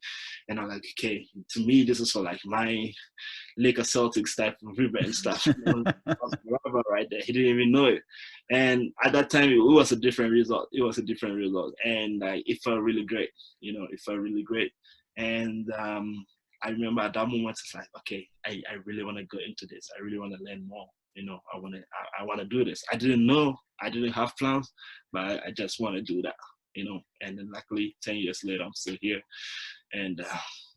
Speaker 3: and I'm like, okay, to me this is for like my Laker Celtics type of revenge stuff. You know, right there. He didn't even know it, and at that time it was a different result. It was a different result, and like it felt really great. You know, it felt really great, and I remember at that moment it's like, okay, I really want to go into this. I really want to learn more. You know, I want to do this. I didn't know. I didn't have plans, but I just want to do that. You know, and then luckily 10 years later, I'm still here and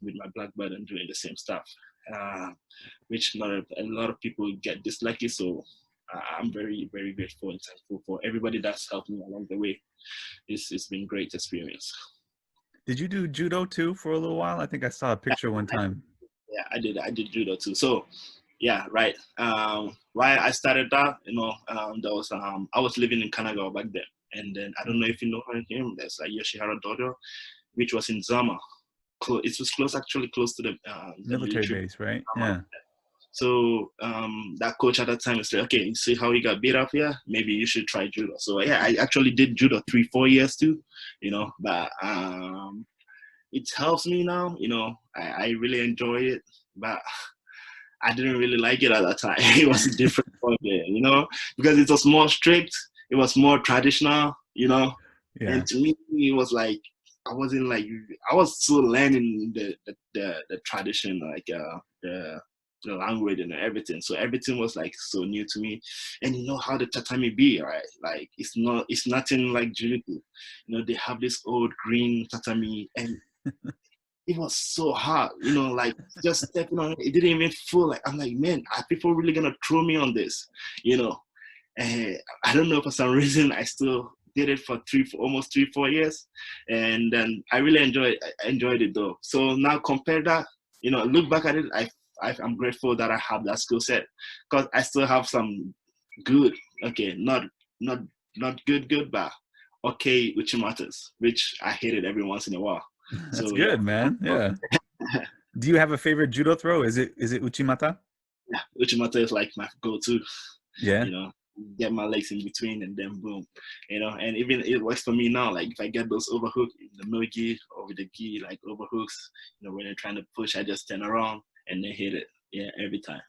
Speaker 3: with my black belt and doing the same stuff, which not a lot of people get this lucky. So I'm very grateful and thankful for everybody that's helped me along the way. It's been a great experience.
Speaker 2: Did you do judo too for a little while? I think I saw a picture one time.
Speaker 3: Yeah, I did judo too. So yeah, right. Why I started that, you know, there was I was living in Kanagawa back then. And then I don't know if you know him. There's Yoshihara Dojo, which was in Zama. it was close, actually close to the
Speaker 2: military base, right? Yeah.
Speaker 3: So that coach at that time said, okay, you see how you got beat up here? Maybe you should try judo. So yeah, I actually did judo 3-4 years too, but it helps me now. I really enjoy it, but I didn't really like it at that time. It was a different point, because it was more strict. It was more traditional,
Speaker 2: Yeah.
Speaker 3: And to me, it was like I was still learning the tradition, like the language and everything. So everything was like so new to me. And how the tatami be, right? Like it's nothing like jiu-jitsu. They have this old green tatami, and it was so hard, like just stepping on it. It didn't even feel like, I'm like, man, are people really gonna throw me on this? And I don't know, for some reason I still did it for almost 3-4 years, and then I really enjoyed it though. So now compare that, look back at it, I'm grateful that I have that skill set, because I still have some good, okay, not good, but okay uchimatas, which I hated every once in a while.
Speaker 2: That's good, man. Yeah. Do you have a favorite judo throw? Is it uchimata?
Speaker 3: Yeah, uchimata is like my go-to.
Speaker 2: Yeah.
Speaker 3: Get my legs in between and then boom. And even it works for me now. Like if I get those overhook, the no gi or with the gi, like overhooks, when they're trying to push, I just turn around and they hit it. Yeah, every time.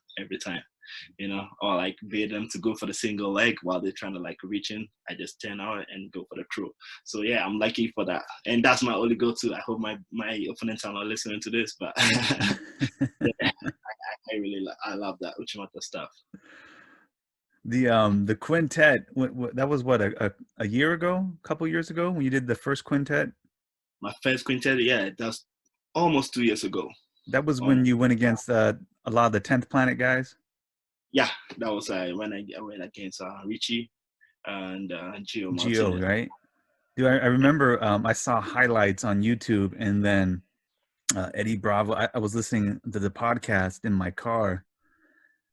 Speaker 3: Or like bait them to go for the single leg while they're trying to like reach in. I just turn out and go for the throw. So yeah, I'm lucky for that. And that's my only go-to. I hope my opponents are not listening to this, but yeah, I love that Uchimata stuff.
Speaker 2: The quintet, that was what, a year ago, a couple years ago, when you did the first quintet?
Speaker 3: My first quintet, yeah, that's almost 2 years ago.
Speaker 2: That was when you went against a lot of the 10th Planet guys?
Speaker 3: Yeah, that was when I went against Richie and
Speaker 2: Gio, right? Dude, I remember I saw highlights on YouTube, and then Eddie Bravo, I was listening to the podcast in my car,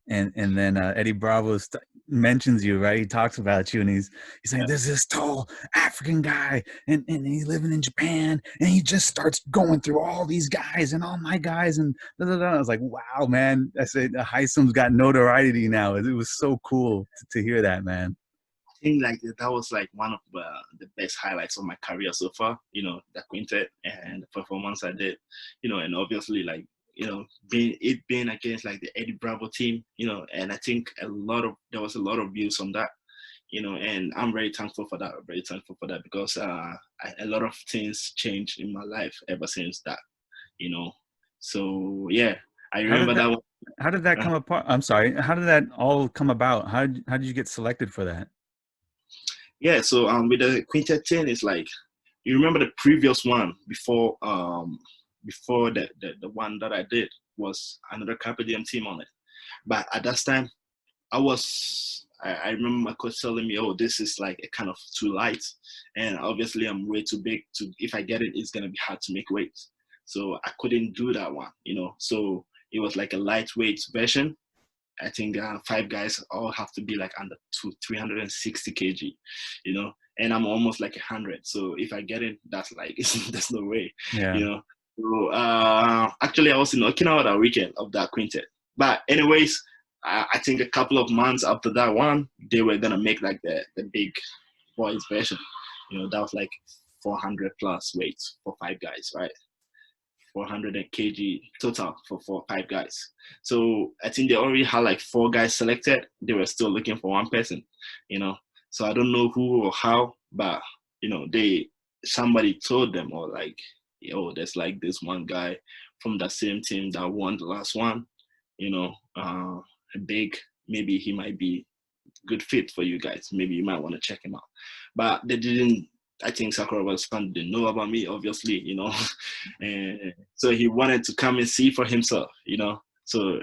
Speaker 2: and then Eddie Bravo mentions you, right? He talks about you, and he's saying, there's this tall African guy, and he's living in Japan, and he just starts going through all these guys and all my guys, and da, da, da. I was like, wow, man. I said, Haisam's got notoriety now. It was so cool to hear that, man.
Speaker 3: I think like that was like one of the best highlights of my career so far, the quintet and the performance I did, and obviously like, being against like the Eddie Bravo team, and I think there was a lot of views on that, and I'm very thankful for that. Because a lot of things changed in my life ever since that, so yeah, I remember that one.
Speaker 2: How did that come apart? I'm sorry. How did that all come about? How did you get selected for that?
Speaker 3: Yeah, so with the quintet 10, it's like, you remember the previous one before the one that I did was another Carpe Diem team on it. But at that time, I remember my coach telling me, oh, this is like a kind of too light, and obviously I'm way too big if I get it, it's gonna be hard to make weight. So I couldn't do that one, So it was like a lightweight version. I think 5 guys all have to be like under 360 kg, and I'm almost like 100. So if I get it, that's like, there's no way,
Speaker 2: Yeah.
Speaker 3: So actually I was in Okinawa that weekend of that quintet. But anyways, I think a couple of months after that one, they were gonna make like the big boys version. That was like 400 plus weight for 5 guys, right? 400 kg total for 5 guys. So I think they already had like 4 guys selected. They were still looking for 1 person, So I don't know who or how, but somebody told them, or like, there's like this one guy from the same team that won the last one, maybe he might be good fit for you guys. Maybe you might want to check him out. But they didn't. I think Sakuraba's fan didn't know about me, obviously, and so he wanted to come and see for himself, So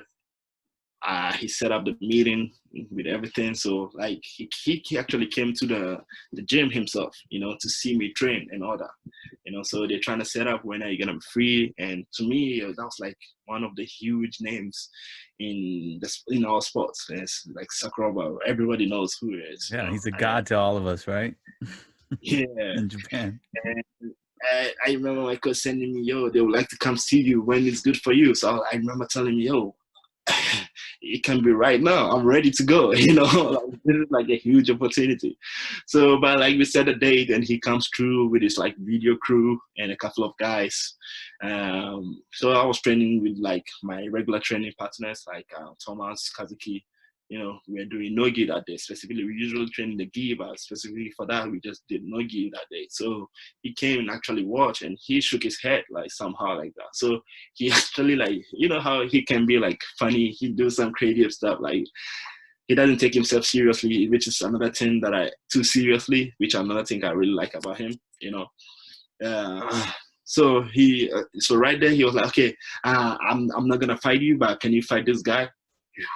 Speaker 3: he set up the meeting with everything. So like he actually came to the gym himself, to see me train and all that, So they're trying to set up when are you gonna be free. And to me, that was like one of the huge names in our sports. It's like Sakuraba. Everybody knows who he is.
Speaker 2: Yeah, he's a god to all of us, right?
Speaker 3: Yeah.
Speaker 2: In Japan.
Speaker 3: I remember my coach sending me, yo, they would like to come see you when it's good for you. So I remember telling me, yo, it can be right now. I'm ready to go. You know, like, this is like a huge opportunity. So, but like we set a date, and he comes through with his like video crew and a couple of guys. So I was training with like my regular training partners, like Thomas, Kazuki. You know, we were doing no gi that day. Specifically, we usually train in the gi, but specifically for that, we just did no gi that day. So he came and actually watched, and he shook his head like somehow like that. So he actually like, you know how he can be like funny. He do some creative stuff. Like he doesn't take himself seriously, which is another thing that I too seriously, which another thing I really like about him. You know. So so right there he was like, okay, I'm not gonna fight you, but can you fight this guy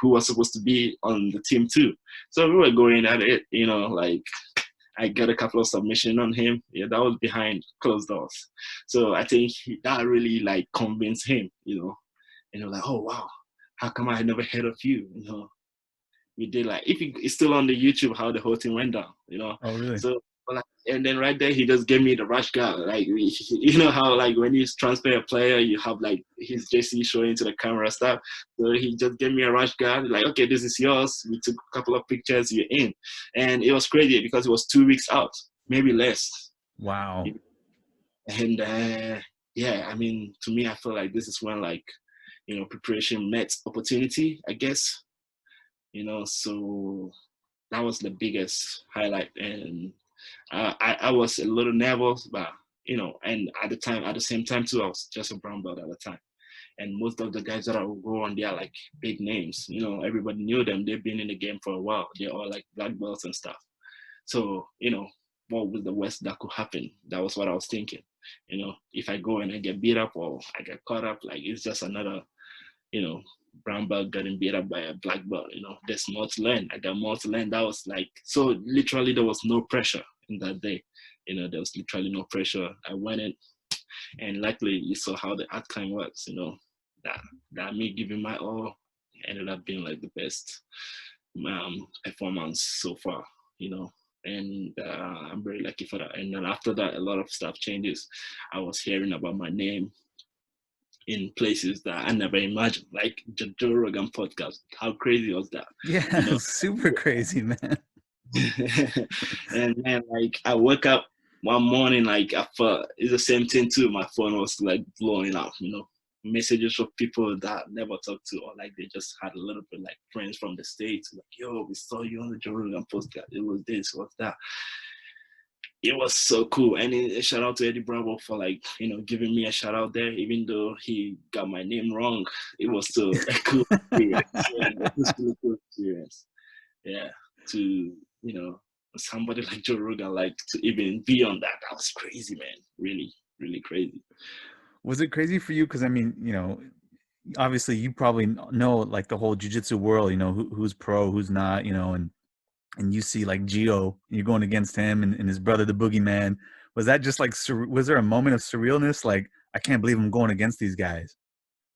Speaker 3: who was supposed to be on the team too? So we were going at it, you know, like I got a couple of submissions on him. Yeah, that was behind closed doors. So I think that really like convinced him, you know, and he was like, oh wow, how come I had never heard of you? You know, we did like, if it's still on the YouTube how the whole thing went down, you know.
Speaker 2: Oh, really?
Speaker 3: So like, and then right there he just gave me the rush guard. Like you know how like when you transfer a player, you have like his JC showing to the camera stuff. So he just gave me a rush guard. Like, okay, this is yours. We took a couple of pictures. You're in, and it was crazy because it was 2 weeks out, maybe less.
Speaker 2: Wow.
Speaker 3: And yeah, I mean, to me, I feel like this is when like, you know, preparation met opportunity, I guess. You know, so that was the biggest highlight. And I was a little nervous, but you know, and at the same time too, I was just a brown belt at the time. And most of the guys that I would go on, they are like big names. You know, everybody knew them. They've been in the game for a while. They're all like black belts and stuff. So, you know, what was the worst that could happen? That was what I was thinking. You know, if I go and I get beat up or I get caught up, like it's just another, you know, brown belt getting beat up by a black belt. You know, there's more to learn. I got more to learn. That was like, so literally there was no pressure in that day. You know, there was literally no pressure. I went in, and luckily you saw how the outcome was. You know, that me giving my all ended up being like the best performance so far. You know, and I'm very lucky for that. And then after that, a lot of stuff changes. I was hearing about my name in places that I never imagined, like the Joe Rogan podcast. How crazy was that?
Speaker 2: Yeah,
Speaker 3: you know?
Speaker 2: super crazy, man.
Speaker 3: And man, like I woke up one morning, like I felt it's the same thing too. My phone was like blowing up, you know, messages from people that I never talked to, or like they just had a little bit like friends from the States, like, yo, we saw you on the Joe Rogan podcast. It was this, what's that? It was so cool. And a shout out to Eddie Bravo for like, you know, giving me a shout out there, even though he got my name wrong. It was still a cool experience. Yeah, it was still a cool experience. Yeah, to, you know, somebody like Joe Rogan, like to even be on that was crazy, man. Really, really crazy.
Speaker 2: Was it crazy for you? Because I mean, you know, obviously you probably know like the whole jiu-jitsu world, you know, who's pro, who's not, you know, and you see like Gio, you're going against him and his brother, the Boogeyman. Was that just like, was there a moment of surrealness? Like, I can't believe I'm going against these guys.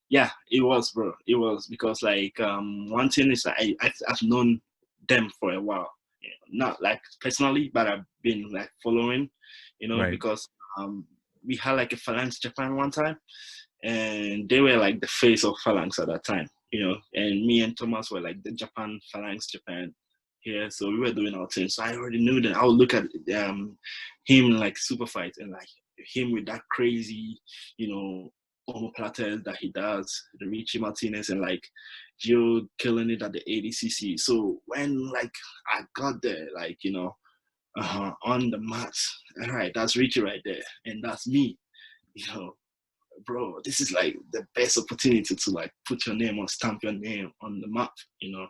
Speaker 3: Yeah, it was, bro. It was because like one thing is that I've known them for a while. You know, not like personally, but I've been like following, you know,
Speaker 2: Right.
Speaker 3: because we had like a Phalanx Japan one time, and they were like the face of Phalanx at that time, you know, and me and Thomas were like the Japan Phalanx Japan here, so we were doing our thing. So I already knew that I would look at him like super fight and like him with that crazy, you know, omoplatas that he does, the Richie Martinez, and like Gio killing it at the ADCC. So when like I got there, like, you know, on the mat, all right, that's Richie right there, and that's me, you know, bro, this is like the best opportunity to like put your name or stamp your name on the map, you know.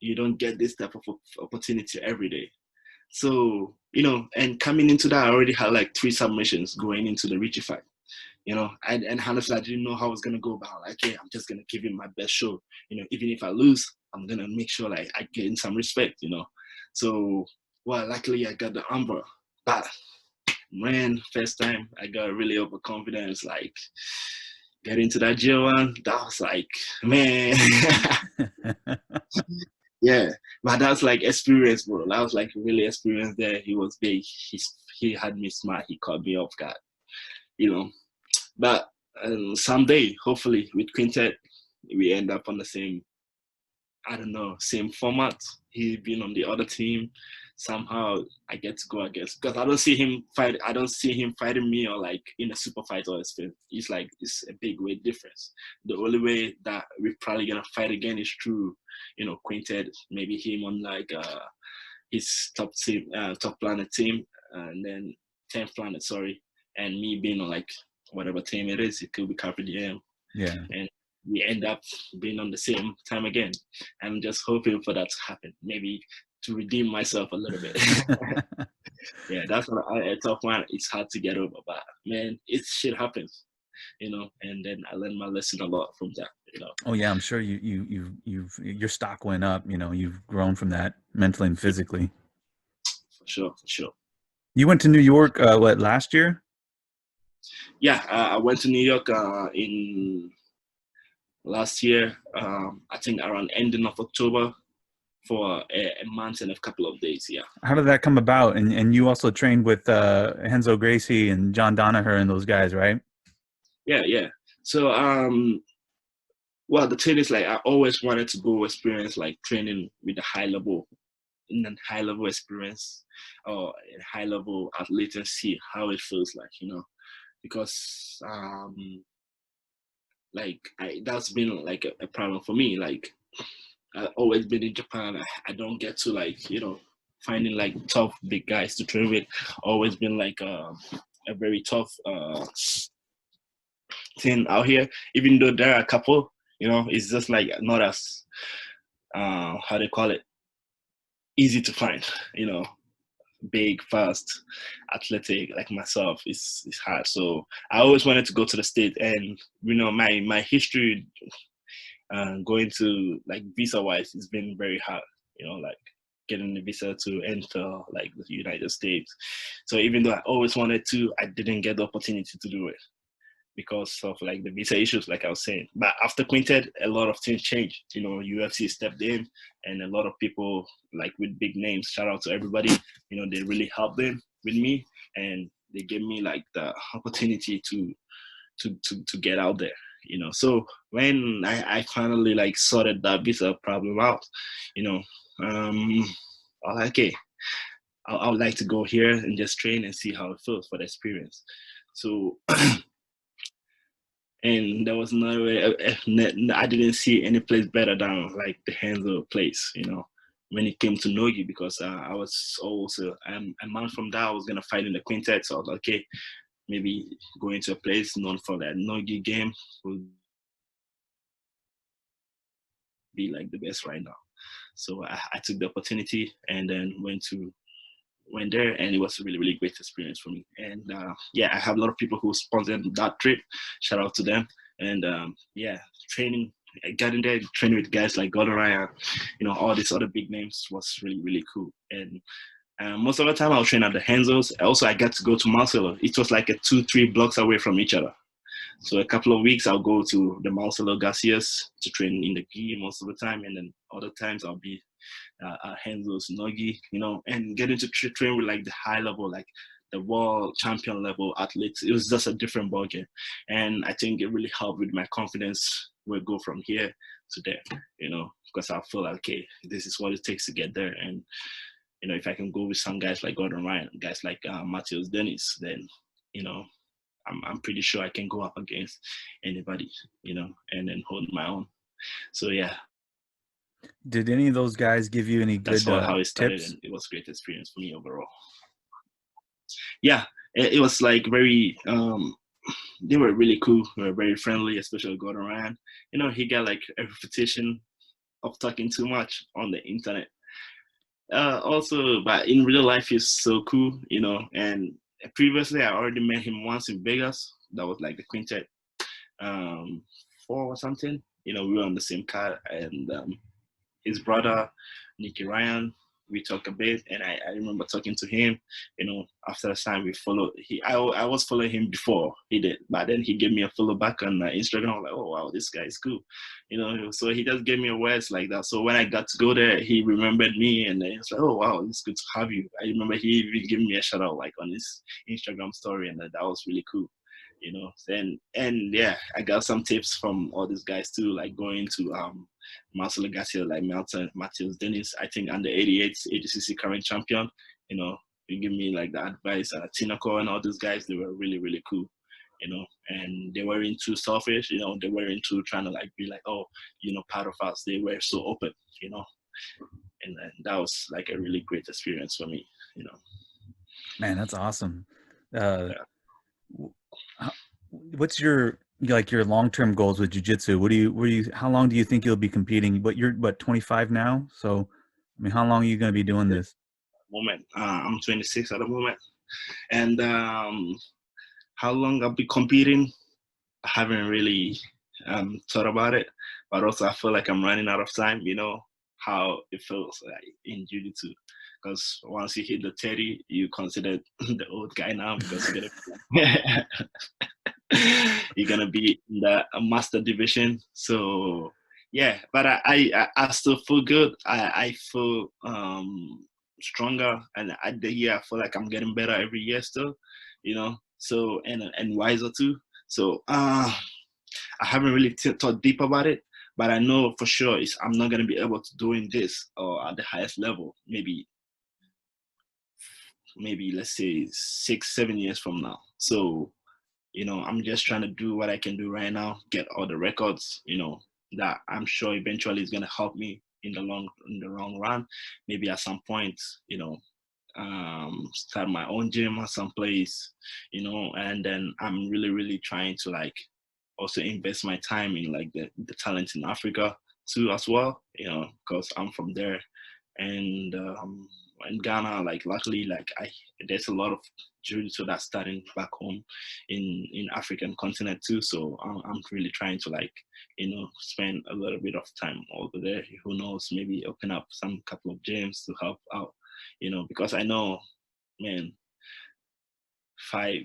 Speaker 3: You don't get this type of opportunity every day. So, you know, and coming into that, I already had like 3 submissions going into the Richie fight, you know, and honestly, I didn't know how I was going to go about. Like, hey, I'm just going to give him my best show. You know, even if I lose, I'm going to make sure like I gain some respect, you know. So, well, luckily I got the umber. But, man, first time I got really overconfidence, like, get into that J1, that was like, man. Yeah, but that's like experience, bro. That was like really experience there. He was big. He had me smart. He caught me off guard. you know. But someday, hopefully, with Quintet, we end up on the same, I don't know, same format. He been on the other team. Somehow I get to go against, because I don't see him fight. I don't see him fighting me or like in a super fight or a spin. It's like it's a big weight difference. The only way that we're probably gonna fight again is through, Quintet. Maybe him on like his top team, top planet team, and then 10th planet. Sorry, and me being on like whatever team it is. It could be Carpe Diem.
Speaker 2: Yeah.
Speaker 3: And we end up being on the same time again. I'm just hoping for that to happen. Maybe to redeem myself a little bit. Yeah, that's what a tough one. It's hard to get over, but man, shit happens, And then I learned my lesson a lot from that,
Speaker 2: Oh yeah, I'm sure your stock went up. You've grown from that mentally and physically.
Speaker 3: For sure.
Speaker 2: You went to New York last year?
Speaker 3: Yeah, I went to New York in last year. I think around ending of October for a month and a couple of days. Yeah.
Speaker 2: How did that come about? And you also trained with Renzo Gracie and John Danaher and those guys, right?
Speaker 3: Yeah. So well, the thing is, like, I always wanted to go experience like training with a high level experience or a high level athlete and see how it feels like, because like that's been like a problem for me. Like I've always been in Japan. I don't get to like, finding like tough big guys to train with. Always been like a very tough thing out here. Even though there are a couple, it's just like not as how they call it, easy to find. Big, fast, athletic like myself is hard. So I always wanted to go to the States, and my history going to like visa wise, it's been very hard. Like getting the visa to enter like the United States. So even though I always wanted to, I didn't get the opportunity to do it because of like the visa issues, like I was saying. But after Quintet, a lot of things changed. UFC stepped in, and a lot of people like with big names, shout out to everybody, they really helped them with me, and they gave me like the opportunity to get out there. So when I finally like sorted that visa problem out, I was like, okay, I would like to go here and just train and see how it feels for the experience. So and there was no way, I didn't see any place better than like the Hanzo place, when it came to Nogi, because I was also, a month from that, I was going to fight in the Quintet. So I was like, okay, maybe going to a place known for that Nogi game would be like the best right now. So I took the opportunity and then went there, and it was a really, really great experience for me. And yeah, I have a lot of people who sponsored that trip. Shout out to them. And yeah, getting there, training with guys like Gordon Ryan, all these other big names was really, really cool. And most of the time I'll train at the Henzos. Also, I got to go to Marcelo. It was like a 2-3 blocks away from each other. So a couple of weeks I'll go to the Marcelo Garcias to train in the gi most of the time, and then other times I'll be Henzo's Nogi, and getting to train with like the high level, like the world champion level athletes. It was just a different ballgame, and I think it really helped with my confidence. We'll go from here to there, because I feel like, okay, this is what it takes to get there, and if I can go with some guys like Gordon Ryan, guys like Matheus Dennis, then I'm pretty sure I can go up against anybody, and then hold my own. So yeah.
Speaker 2: Did any of those guys give you any good
Speaker 3: how it started,
Speaker 2: tips?
Speaker 3: And it was a great experience for me overall. Yeah, it was like very, they were really cool. They were very friendly, especially Gordon Ryan. He got like a reputation of talking too much on the internet. Also, but in real life, he's so cool, and previously I already met him once in Vegas. That was like the Quintet 4 or something. We were on the same car, and his brother, Nicky Ryan, we talked a bit, and I remember talking to him, after the time we followed. I was following him before he did, but then he gave me a follow back on Instagram. I'm like, oh wow, this guy is cool, so he just gave me a words like that. So when I got to go there, he remembered me, and he was like, oh wow, it's good to have you. I remember he even gave me a shout out like on his Instagram story, and that was really cool. you know. And yeah, I got some tips from all these guys too, like going to Marcelo Garcia, like Matheus Dennis, I think under 88 ADCC current champion, you know, he give me like the advice. Tinaco and all those guys, they were really, really cool, you know, and they weren't too selfish, you know, they weren't too trying to like be like, oh, you know, part of us. They were so open, you know, and that was like a really great experience for me, you know.
Speaker 2: Man, that's awesome.
Speaker 3: Yeah.
Speaker 2: w- how- what's your like your long-term goals with jiu-jitsu? How long do you think you'll be competing? But you're 25 now, so I mean, how long are you going to be doing this?
Speaker 3: Moment, I'm 26 at the moment, and how long I'll be competing, I haven't really thought about it, but also I feel like I'm running out of time. You know how it feels like in jiu-jitsu, because once you hit the 30, you consider the old guy now because you're gonna be in the master division. So yeah, but I still feel good. I feel stronger, and the year I feel like I'm getting better every year still, you know. So and wiser too. So I haven't really thought deep about it, but I know for sure I'm not gonna be able to doing this or at the highest level. Maybe let's say 6, 7 years from now. So you know, I'm just trying to do what I can do right now, get all the records, you know, that I'm sure eventually is gonna help me in the long run. Maybe at some point, you know, start my own gym at some place, you know, and then I'm really, really trying to like also invest my time in like the talent in Africa too as well, you know, because I'm from there. And in Ghana, like luckily, like there's a lot of jiu-jitsu that's starting back home in African continent too. So I'm really trying to like, you know, spend a little bit of time over there. Who knows, maybe open up some couple of gyms to help out, you know, because I know, man, 5,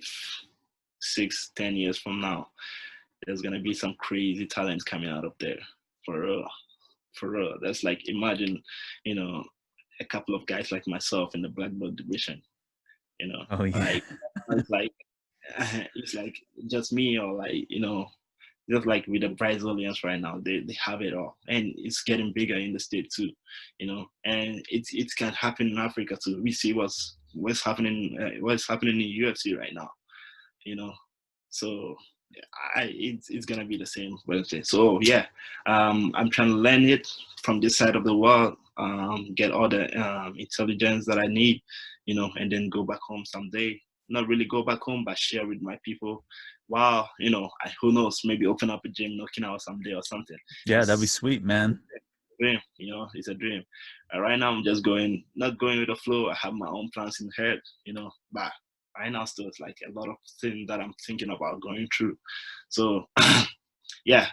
Speaker 3: 6, 10 years from now, there's gonna be some crazy talent coming out of there, for real, for real. That's like, imagine, you know, a couple of guys like myself in the black belt division, you know,
Speaker 2: Oh yeah.
Speaker 3: like it's like it's like just me, or like, you know, just like with the Brazilians right now, they have it all, and it's getting bigger in the state too, you know, and it can happen in Africa too. We see what's happening in UFC right now, you know. So it's gonna be the same Wednesday. So yeah, I'm trying to learn it from this side of the world, get all the intelligence that I need, you know, and then go back home someday. Not really go back home, but share with my people. Wow, you know, who knows? Maybe open up a gym, knocking out someday or something.
Speaker 2: Yeah, that'd be
Speaker 3: It's
Speaker 2: sweet, man.
Speaker 3: a dream, you know. It's a dream. Right now, I'm just not going with the flow. I have my own plans in head, you know, but right now still it's like a lot of things that I'm thinking about going through. So yeah,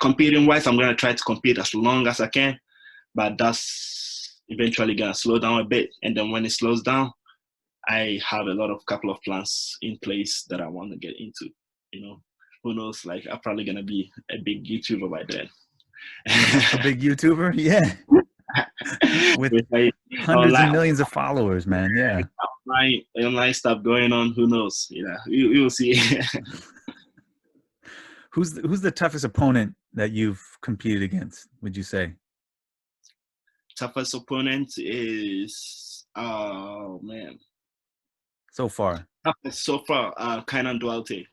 Speaker 3: competing wise, I'm gonna try to compete as long as I can, but that's eventually gonna slow down a bit. And then when it slows down, I have a couple of plans in place that I want to get into. You know, who knows? Like I'm probably gonna be a big YouTuber by then.
Speaker 2: A big YouTuber, yeah, with
Speaker 3: With my
Speaker 2: hundreds of
Speaker 3: online,
Speaker 2: millions of followers, man. Yeah.
Speaker 3: online stuff going on, who knows? You know, you will see.
Speaker 2: Who's the toughest opponent that you've competed against, would you say?
Speaker 3: Toughest opponent is, oh man,
Speaker 2: So far?
Speaker 3: so far, Kainan Duarte.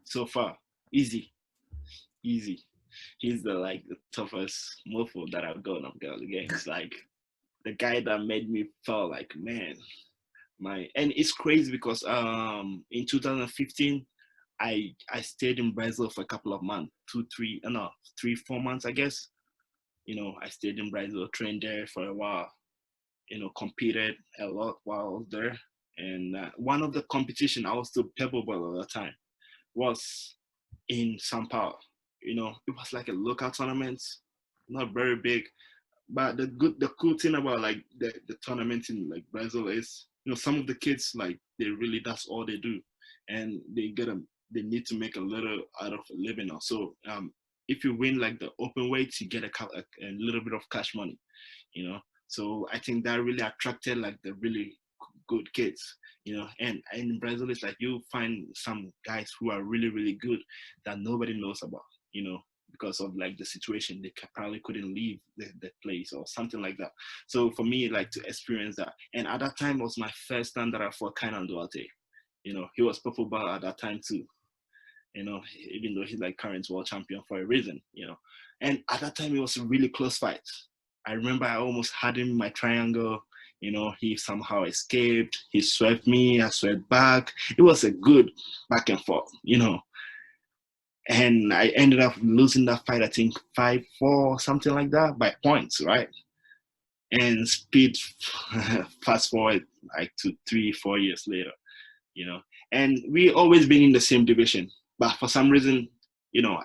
Speaker 3: So far, easy, easy. He's the toughest mofo that I've gone up against. Like the guy that made me feel like, man, and it's crazy because in 2015 I stayed in Brazil for a couple of months, 3, 4 months, I guess. You know, I stayed in Brazil, trained there for a while, you know, competed a lot while I was there. And one of the competition I was still pebbleball at the time was in São Paulo. You know, it was like a local tournament, not very big. But the cool thing about like the tournament in like Brazil is, you know, some of the kids like that's all they do, and they need to make a little out of a living. Also, if you win like the open weights, you get a little bit of cash money, you know. So I think that really attracted like the really good kids, and in Brazil, it's like you find some guys who are really, really good that nobody knows about, because of like the situation. They probably couldn't leave the place or something like that. So for me, like to experience that. And at that time was my first time that I fought Kainan Duarte. He was purple belt at that time too. Even though he's like current world champion for a reason, And at that time, it was a really close fight. I remember I almost had him in my triangle. He somehow escaped. He swept me. I swept back. It was a good back and forth, And I ended up losing that fight, I think 5-4, something like that, by points, right? And speed, fast forward like to 3-4 years later, And we always been in the same division. But for some reason,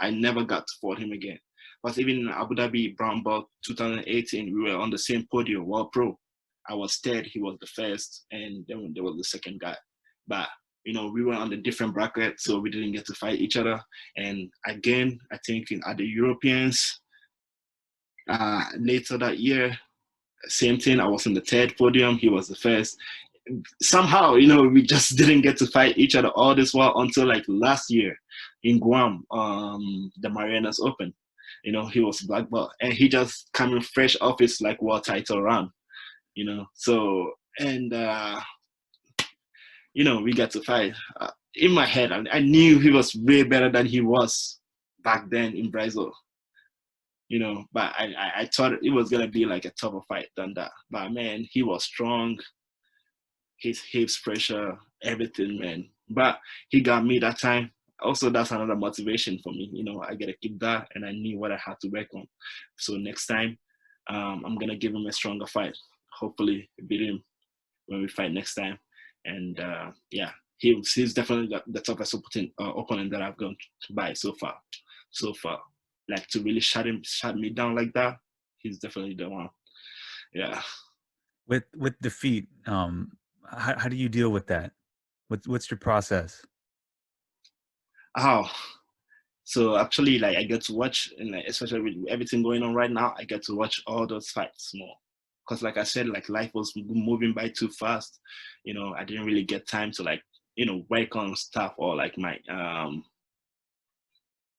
Speaker 3: I never got to fight him again. But even in Abu Dhabi Brown Belt 2018, we were on the same podium, World Pro. I was third, he was the first, and then there was the second guy. But, we were on a different bracket, so we didn't get to fight each other. And again, I think at the Europeans, later that year, same thing, I was on the third podium, he was the first. Somehow, we just didn't get to fight each other all this while until like last year in Guam, the Marianas Open. He was black belt, and he just coming fresh off his like world title run. So and we got to fight. In my head, I knew he was way better than he was back then in Brazil. But I thought it was gonna be like a tougher fight than that. But man, he was strong. His hips pressure, everything, man. But he got me that time. Also, that's another motivation for me. I gotta keep that, and I knew what I had to work on. So next time, I'm gonna give him a stronger fight. Hopefully, beat him when we fight next time. And yeah, he's definitely the toughest opponent that I've gone to buy so far. Like to really shut me down like that, he's definitely the one. Yeah.
Speaker 2: With defeat, how do you deal with that? What's your process?
Speaker 3: Oh, so actually, like I get to watch, and like, especially with everything going on right now, I get to watch all those fights more. Because like I said, like life was moving by too fast. I didn't really get time to like, work on stuff or like my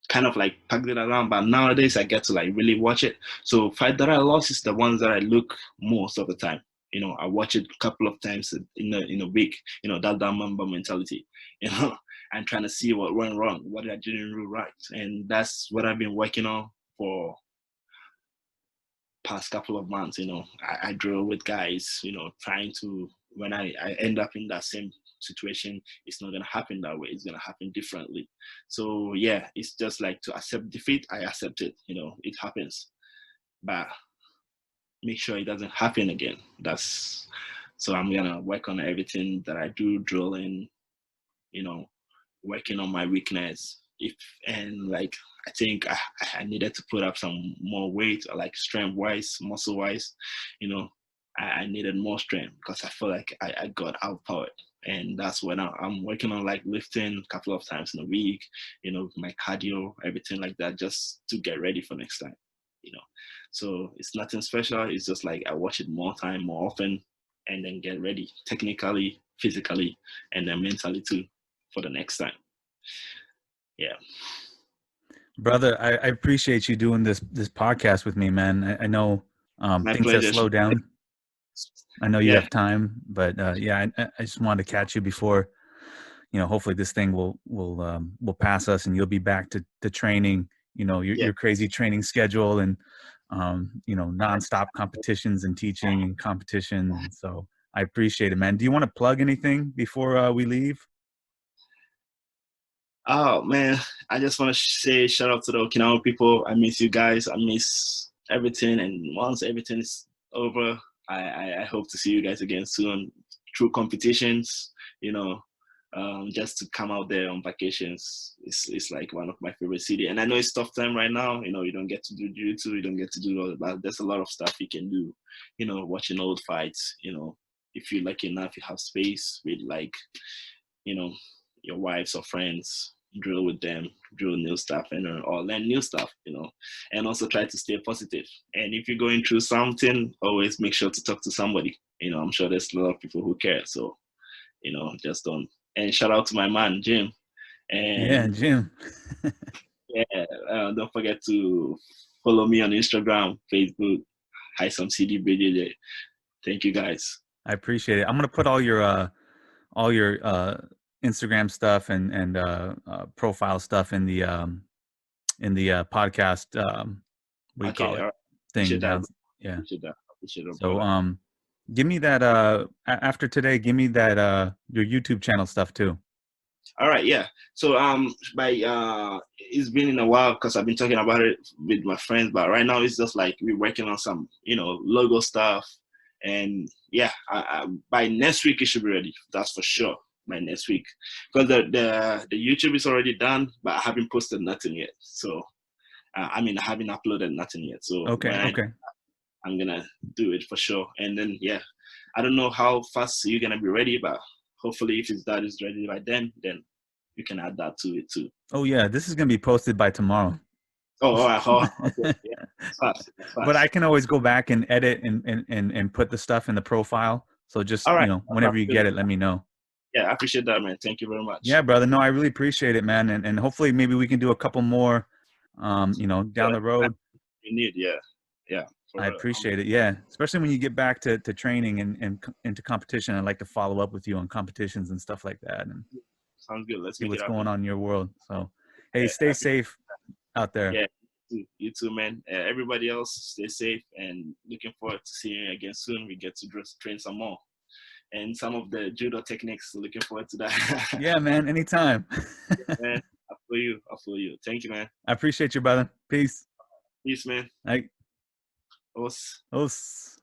Speaker 3: kind of like packed it around. But nowadays I get to like really watch it. So fight that I lost is the ones that I look most of the time. I watch it a couple of times in a week. That member mentality. I'm trying to see what went wrong, what I didn't do right, and that's what I've been working on for past couple of months. I drill with guys. Trying to when I end up in that same situation, it's not gonna happen that way. It's gonna happen differently. So yeah, it's just like to accept defeat. I accept it. It happens, but make sure it doesn't happen again. So I'm gonna work on everything that I do, drilling, working on my weakness. And like I think I needed to put up some more weight, like strength wise, muscle wise. I needed more strength because I feel like I got outpowered. And that's when I'm working on like lifting a couple of times in a week, my cardio, everything like that, just to get ready for next time. So it's nothing special. It's just like I watch it more often, and then get ready technically, physically, and then mentally too for the next time. Yeah.
Speaker 2: Brother, I appreciate you doing this podcast with me, man. I know things
Speaker 3: pleasure.
Speaker 2: have slowed down. I know you
Speaker 3: Yeah.
Speaker 2: have time, but yeah, I just wanted to catch you before, hopefully this thing will pass us and you'll be back to training, your crazy training schedule and, nonstop competitions and teaching and competition. So I appreciate it, man. Do you want to plug anything before we leave?
Speaker 3: Oh man, I just want to say shout out to the Okinawa people. I miss you guys. I miss everything. And once everything is over, I hope to see you guys again soon through competitions. Just to come out there on vacations, it's like one of my favorite city. And I know it's tough time right now. You don't get to do jiu-jitsu, you don't get to do all that, but there's a lot of stuff you can do. Watching old fights. If you're lucky enough, you have space with like, your wives or friends. drill with them, drill new stuff, and or learn new stuff, and also try to stay positive. And if you're going through something, always make sure to talk to somebody. I'm sure there's a lot of people who care. So, just don't. And shout out to my man, Jim.
Speaker 2: Yeah,
Speaker 3: And
Speaker 2: Jim.
Speaker 3: yeah, don't forget to follow me on Instagram, Facebook, Haisam BJJ. Thank you, guys.
Speaker 2: I appreciate it. I'm gonna put all your Instagram stuff and profile stuff in the podcast what do you call it,
Speaker 3: Right.
Speaker 2: thing down. Yeah.
Speaker 3: Appreciate that,
Speaker 2: So
Speaker 3: brother.
Speaker 2: give me that after today, give me that your YouTube channel stuff too.
Speaker 3: All right, yeah. So it's been in a while because I've been talking about it with my friends, but right now it's just like we're working on some logo stuff, and yeah, by next week it should be ready. That's for sure. By next week, because the YouTube is already done, but I haven't posted nothing yet. So I haven't uploaded nothing yet. So
Speaker 2: Okay.
Speaker 3: I'm gonna do it for sure. And then yeah, I don't know how fast you're gonna be ready, but hopefully if that is ready by then you can add that to it too.
Speaker 2: Oh yeah, this is gonna be posted by tomorrow.
Speaker 3: Oh, all right. Oh, okay. Yeah, it's fast.
Speaker 2: But I can always go back and edit and put the stuff in the profile. So just
Speaker 3: all right.
Speaker 2: Whenever you get it, let me know.
Speaker 3: Yeah, I appreciate that, man. Thank you very much.
Speaker 2: Yeah, brother. No, I really appreciate it, man. And hopefully maybe we can do a couple more down the road.
Speaker 3: You need, yeah.
Speaker 2: I appreciate it. Yeah. Especially when you get back to training and into competition. I'd like to follow up with you on competitions and stuff like that. And
Speaker 3: sounds good. Let's
Speaker 2: see what's
Speaker 3: going
Speaker 2: on in your world. So, hey, stay safe out there.
Speaker 3: Yeah. You too, man. Everybody else, stay safe, and looking forward to seeing you again soon. We get to train some more. And some of the judo techniques, looking forward to that.
Speaker 2: Yeah, man. Anytime.
Speaker 3: Yeah, man. I feel you. Thank you, man.
Speaker 2: I appreciate you, brother. Peace.
Speaker 3: Peace, man.
Speaker 2: Hey.
Speaker 3: Os.
Speaker 2: Os.